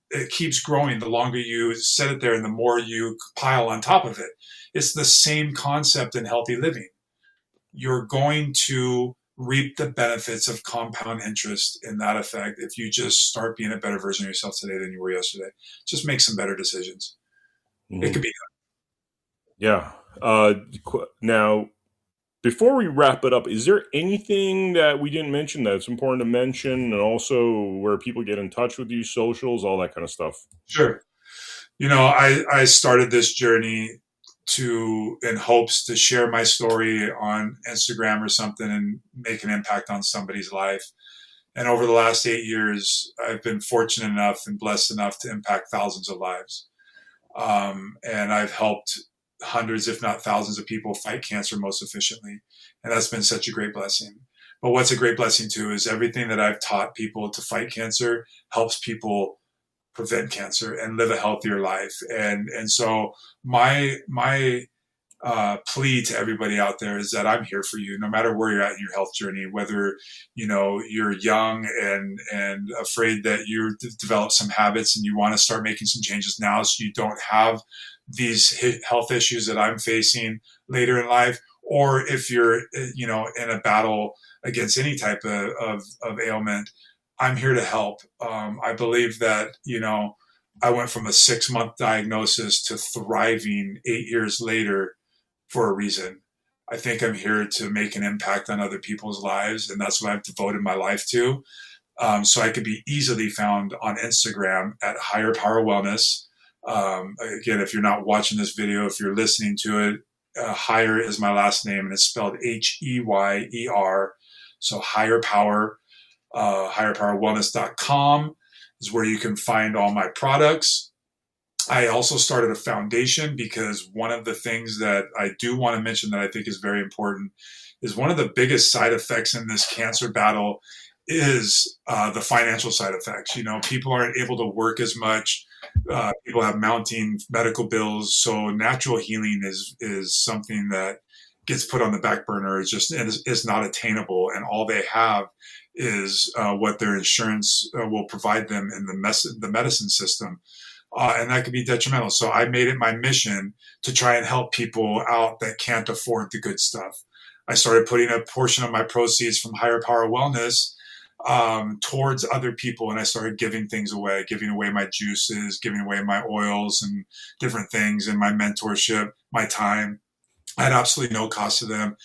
it keeps growing, the longer you set it there and the more you pile on top of it. It's the same concept in healthy living. You're going to reap the benefits of compound interest in that effect if you just start being a better version of yourself today than you were yesterday. Just make some better decisions. Mm-hmm. It could be done. Yeah. Now, before we wrap it up, is there anything that we didn't mention that's important to mention, and also where people get in touch with you, socials, all that kind of stuff? Sure. You know, I started this journey in hopes to share my story on Instagram or something and make an impact on somebody's life. And over the last 8 years, I've been fortunate enough and blessed enough to impact thousands of lives. And I've helped hundreds, if not thousands, of people fight cancer most efficiently. And that's been such a great blessing. But what's a great blessing too is everything that I've taught people to fight cancer helps people prevent cancer and live a healthier life. And so my plea to everybody out there is that I'm here for you, no matter where you're at in your health journey, whether, you know, you're young and afraid that you develop some habits and you want to start making some changes now so you don't have these health issues that I'm facing later in life, or if you're, you know, in a battle against any type of ailment, I'm here to help. I believe that, you know, I went from a 6-month diagnosis to thriving 8 years later for a reason. I think I'm here to make an impact on other people's lives, and that's what I've devoted my life to. So I could be easily found on Instagram at Higher Power Wellness. Again, if you're not watching this video, if you're listening to it, Higher is my last name, and it's spelled Heyer. So Higher Power, higherpowerwellness.com is where you can find all my products. I also started a foundation because one of the things that I do want to mention that I think is very important is one of the biggest side effects in this cancer battle is the financial side effects. You know, people aren't able to work as much. People have mounting medical bills, so natural healing is something that gets put on the back burner. It's just is not attainable, and all they have is what their insurance will provide them in the medicine system. And that could be detrimental. So I made it my mission to try and help people out that can't afford the good stuff. I started putting a portion of my proceeds from Higher Power Wellness towards other people, and I started giving things away, giving away my juices, giving away my oils and different things, and my mentorship, my time at absolutely no cost to them.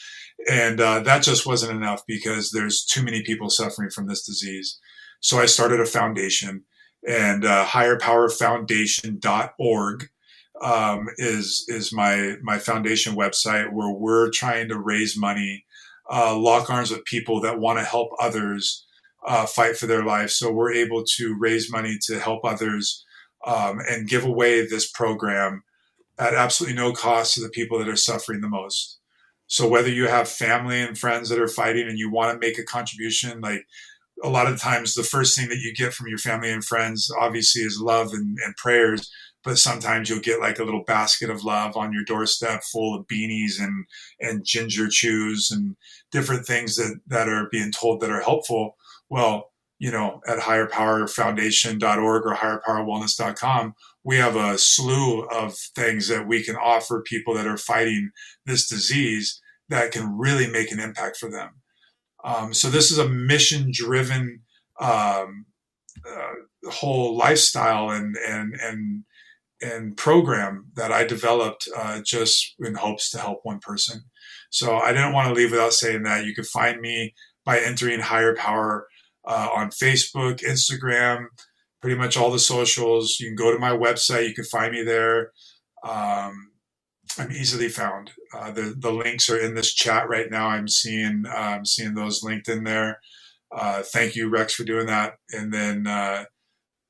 And that just wasn't enough because there's too many people suffering from this disease. So I started a foundation, and higherpowerfoundation.org is my foundation website, where we're trying to raise money, lock arms with people that want to help others fight for their life. So we're able to raise money to help others and give away this program at absolutely no cost to the people that are suffering the most. So whether you have family and friends that are fighting and you want to make a contribution, like a lot of times the first thing that you get from your family and friends obviously is love and prayers, but sometimes you'll get like a little basket of love on your doorstep full of beanies and ginger chews and different things that are being told that are helpful. Well, you know, at higherpowerfoundation.org or higherpowerwellness.com, we have a slew of things that we can offer people that are fighting this disease that can really make an impact for them. So this is a mission-driven whole lifestyle and program that I developed just in hopes to help one person. So I didn't want to leave without saying that. You can find me by entering Higher Power on Facebook, Instagram, pretty much all the socials. You can go to my website. You can find me there. I'm easily found. The links are in this chat right now. I'm seeing those linked in there. Thank you, Rex, for doing that. And then,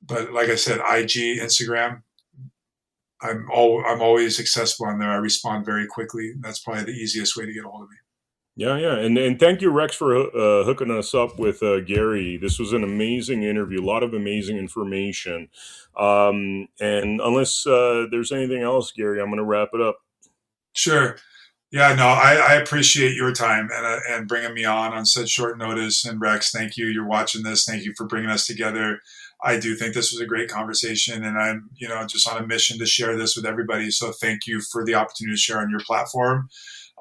but like I said, IG, Instagram, I'm always accessible on there. I respond very quickly. That's probably the easiest way to get a hold of me. Yeah, and thank you, Rex, for hooking us up with Gary. This was an amazing interview, a lot of amazing information. And unless there's anything else, Gary, I'm going to wrap it up. Sure. Yeah, no, I appreciate your time and bringing me on such short notice. And Rex, thank you. You're watching this. Thank you for bringing us together. I do think this was a great conversation, and I'm, just on a mission to share this with everybody. So thank you for the opportunity to share on your platform.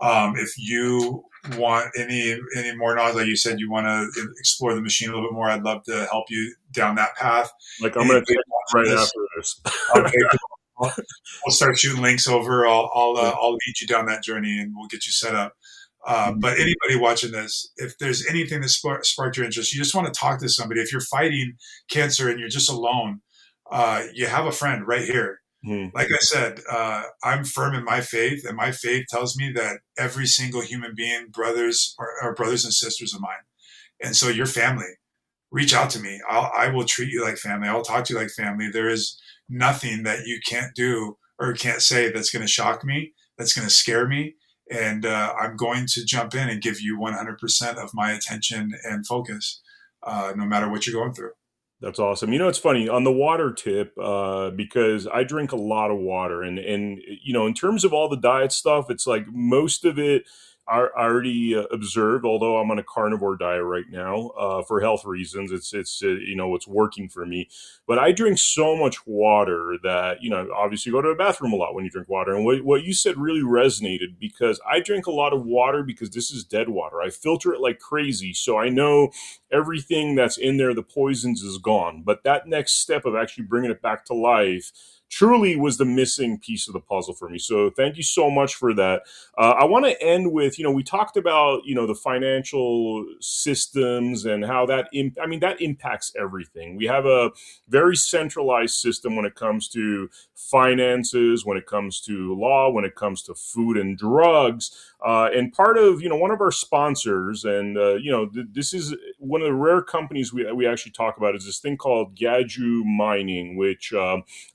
If you want any more knowledge, like you said, you want to explore the machine a little bit more, I'd love to help you down that path. Like I'm going to take right after this. Okay, we'll start shooting links over. I'll lead you down that journey, and we'll get you set up. But anybody watching this, if there's anything that sparked your interest, you just want to talk to somebody. If you're fighting cancer and you're just alone, you have a friend right here. Like I said, I'm firm in my faith, and my faith tells me that every single human being, brothers are brothers and sisters of mine. And so your family, reach out to me. I will treat you like family. I'll talk to you like family. There is nothing that you can't do or can't say that's going to shock me, that's going to scare me. And I'm going to jump in and give you 100% of my attention and focus, no matter what you're going through. That's awesome. It's funny on the water tip, because I drink a lot of water, and in terms of all the diet stuff, it's like most of it I already observed. Although I'm on a carnivore diet right now for health reasons, it's working for me. But I drink so much water that obviously you go to the bathroom a lot when you drink water. And what you said really resonated, because I drink a lot of water because this is dead water. I filter it like crazy, so I know everything that's in there, the poisons, is gone. But that next step of actually bringing it back to life truly was the missing piece of the puzzle for me. So thank you so much for that. I want to end with, we talked about, the financial systems and how that, that impacts everything. We have a very centralized system when it comes to finances, when it comes to law, when it comes to food and drugs. And part of, one of our sponsors, and, this is one of the rare companies we actually talk about, is this thing called Gaju Mining, which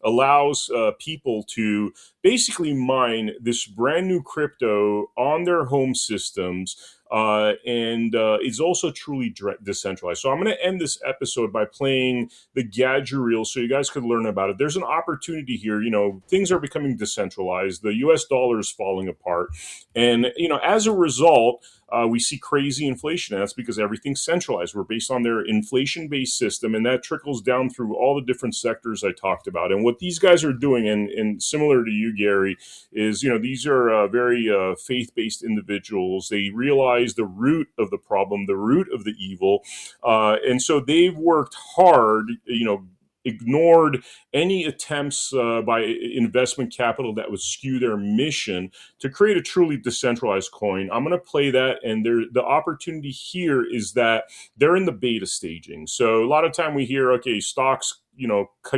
allows people to basically mine this brand new crypto on their home systems. And it's also truly decentralized. So I'm going to end this episode by playing the Gadget reel so you guys could learn about it. There's an opportunity here. Things are becoming decentralized. The US dollar is falling apart. And, as a result, we see crazy inflation, and that's because everything's centralized. We're based on their inflation-based system, and that trickles down through all the different sectors I talked about. And what these guys are doing, and similar to you, Gary, is, these are very faith-based individuals. They realize the root of the problem, the root of the evil, and so they've worked hard, ignored any attempts by investment capital that would skew their mission to create a truly decentralized coin. I'm going to play that, and the opportunity here is that they're in the beta staging. So a lot of time we hear, okay, stocks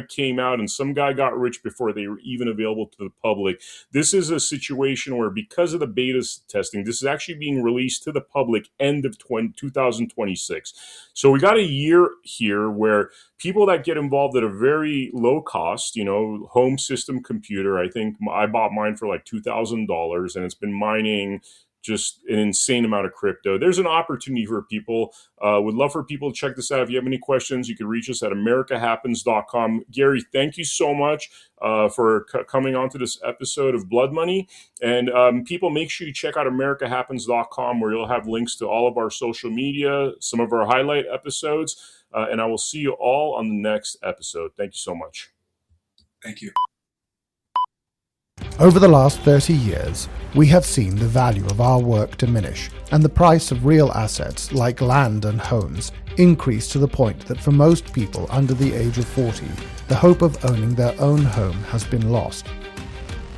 came out and some guy got rich before they were even available to the public. This is a situation where, because of the beta testing, this is actually being released to the public end of 2026. So we got a year here where people that get involved at a very low cost, home system computer, I think I bought mine for like $2,000, and it's been mining just an insane amount of crypto. There's an opportunity for people. Would love for people to check this out. If you have any questions, you can reach us at americahappens.com. Gary, thank you so much for coming on to this episode of Blood Money. And people, make sure you check out americahappens.com, where you'll have links to all of our social media, some of our highlight episodes, and I will see you all on the next episode. Thank you so much. Thank you. Over the last 30 years, we have seen the value of our work diminish and the price of real assets like land and homes increase to the point that for most people under the age of 40, the hope of owning their own home has been lost.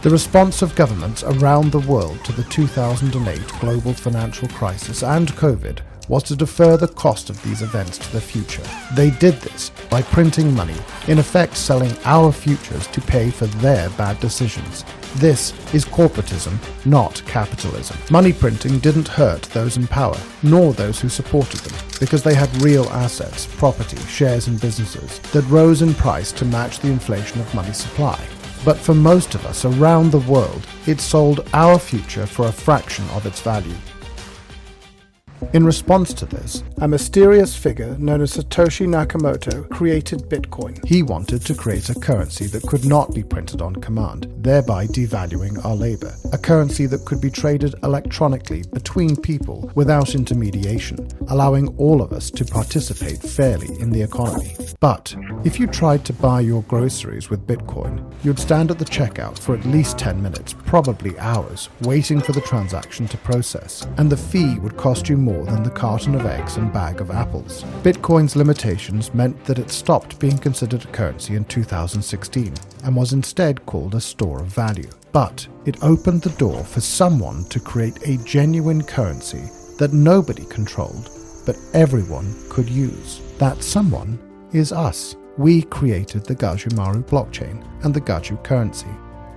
The response of governments around the world to the 2008 global financial crisis and COVID was to defer the cost of these events to the future. They did this by printing money, in effect selling our futures to pay for their bad decisions. This is corporatism, not capitalism. Money printing didn't hurt those in power, nor those who supported them, because they had real assets, property, shares in businesses that rose in price to match the inflation of money supply. But for most of us around the world, it sold our future for a fraction of its value. In response to this, a mysterious figure known as Satoshi Nakamoto created Bitcoin. He wanted to create a currency that could not be printed on command, thereby devaluing our labor. A currency that could be traded electronically between people without intermediation, allowing all of us to participate fairly in the economy. But if you tried to buy your groceries with Bitcoin, you'd stand at the checkout for at least 10 minutes, probably hours, waiting for the transaction to process, and the fee would cost you more than the carton of eggs and bag of apples. Bitcoin's limitations meant that it stopped being considered a currency in 2016 and was instead called a store of value. But it opened the door for someone to create a genuine currency that nobody controlled, but everyone could use. That someone is us. We created the Gajumaru blockchain and the Gaju currency.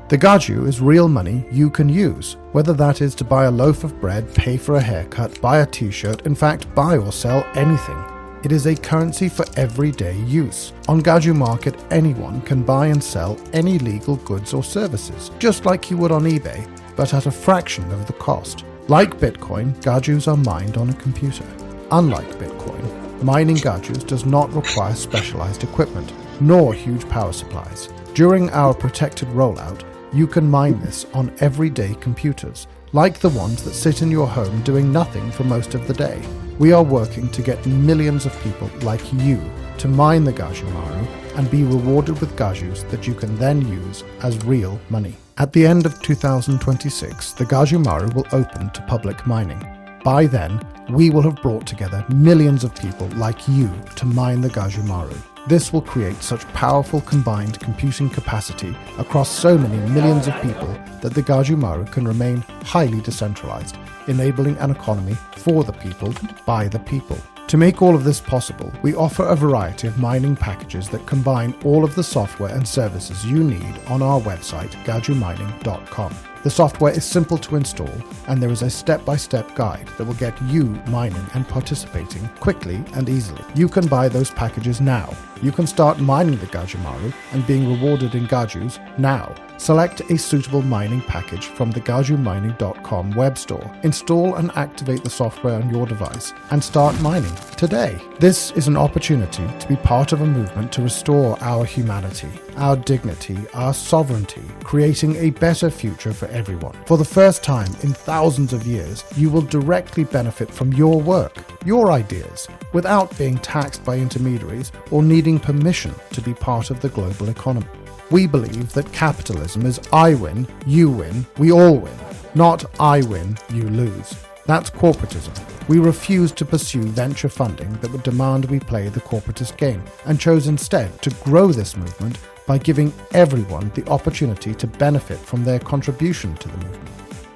The Gaju is real money you can use, whether that is to buy a loaf of bread, pay for a haircut, buy a t-shirt, in fact buy or sell anything. It is a currency for everyday use. On Gaju Market, anyone can buy and sell any legal goods or services, just like you would on eBay, but at a fraction of the cost. Like Bitcoin, Gajus are mined on a computer. Unlike Bitcoin, mining Gajus does not require specialized equipment, nor huge power supplies. During our protected rollout, you can mine this on everyday computers, like the ones that sit in your home doing nothing for most of the day. We are working to get millions of people like you to mine the Gajumaru and be rewarded with Gajus that you can then use as real money. At the end of 2026, the Gajumaru will open to public mining. By then, we will have brought together millions of people like you to mine the Gajumaru. This will create such powerful combined computing capacity across so many millions of people that the Gajumaru can remain highly decentralized, enabling an economy for the people, by the people. To make all of this possible, we offer a variety of mining packages that combine all of the software and services you need on our website, gajumining.com. The software is simple to install, and there is a step-by-step guide that will get you mining and participating quickly and easily. You can buy those packages now. You can start mining the Gajumaru and being rewarded in Gajus now. Select a suitable mining package from the gajumining.com web store. Install and activate the software on your device and start mining today. This is an opportunity to be part of a movement to restore our humanity, our dignity, our sovereignty, creating a better future for everyone. For the first time in thousands of years, you will directly benefit from your work, your ideas, without being taxed by intermediaries or needing permission to be part of the global economy. We believe that capitalism is I win, you win, we all win, not I win, you lose. That's corporatism. We refuse to pursue venture funding that would demand we play the corporatist game, and chose instead to grow this movement by giving everyone the opportunity to benefit from their contribution to the movement.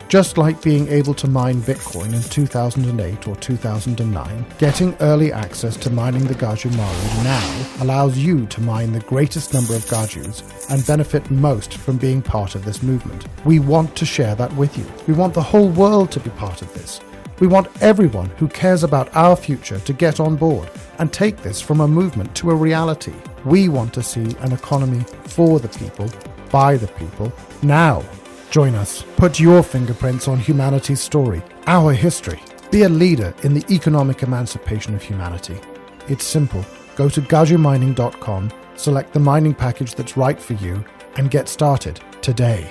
Just like being able to mine Bitcoin in 2008 or 2009, getting early access to mining the Gajumaru now allows you to mine the greatest number of Gajus and benefit most from being part of this movement. We want to share that with you. We want the whole world to be part of this. We want everyone who cares about our future to get on board and take this from a movement to a reality. We want to see an economy for the people, by the people, now. Join us. Put your fingerprints on humanity's story, our history. Be a leader in the economic emancipation of humanity. It's simple. Go to gajumining.com, select the mining package that's right for you, and get started today.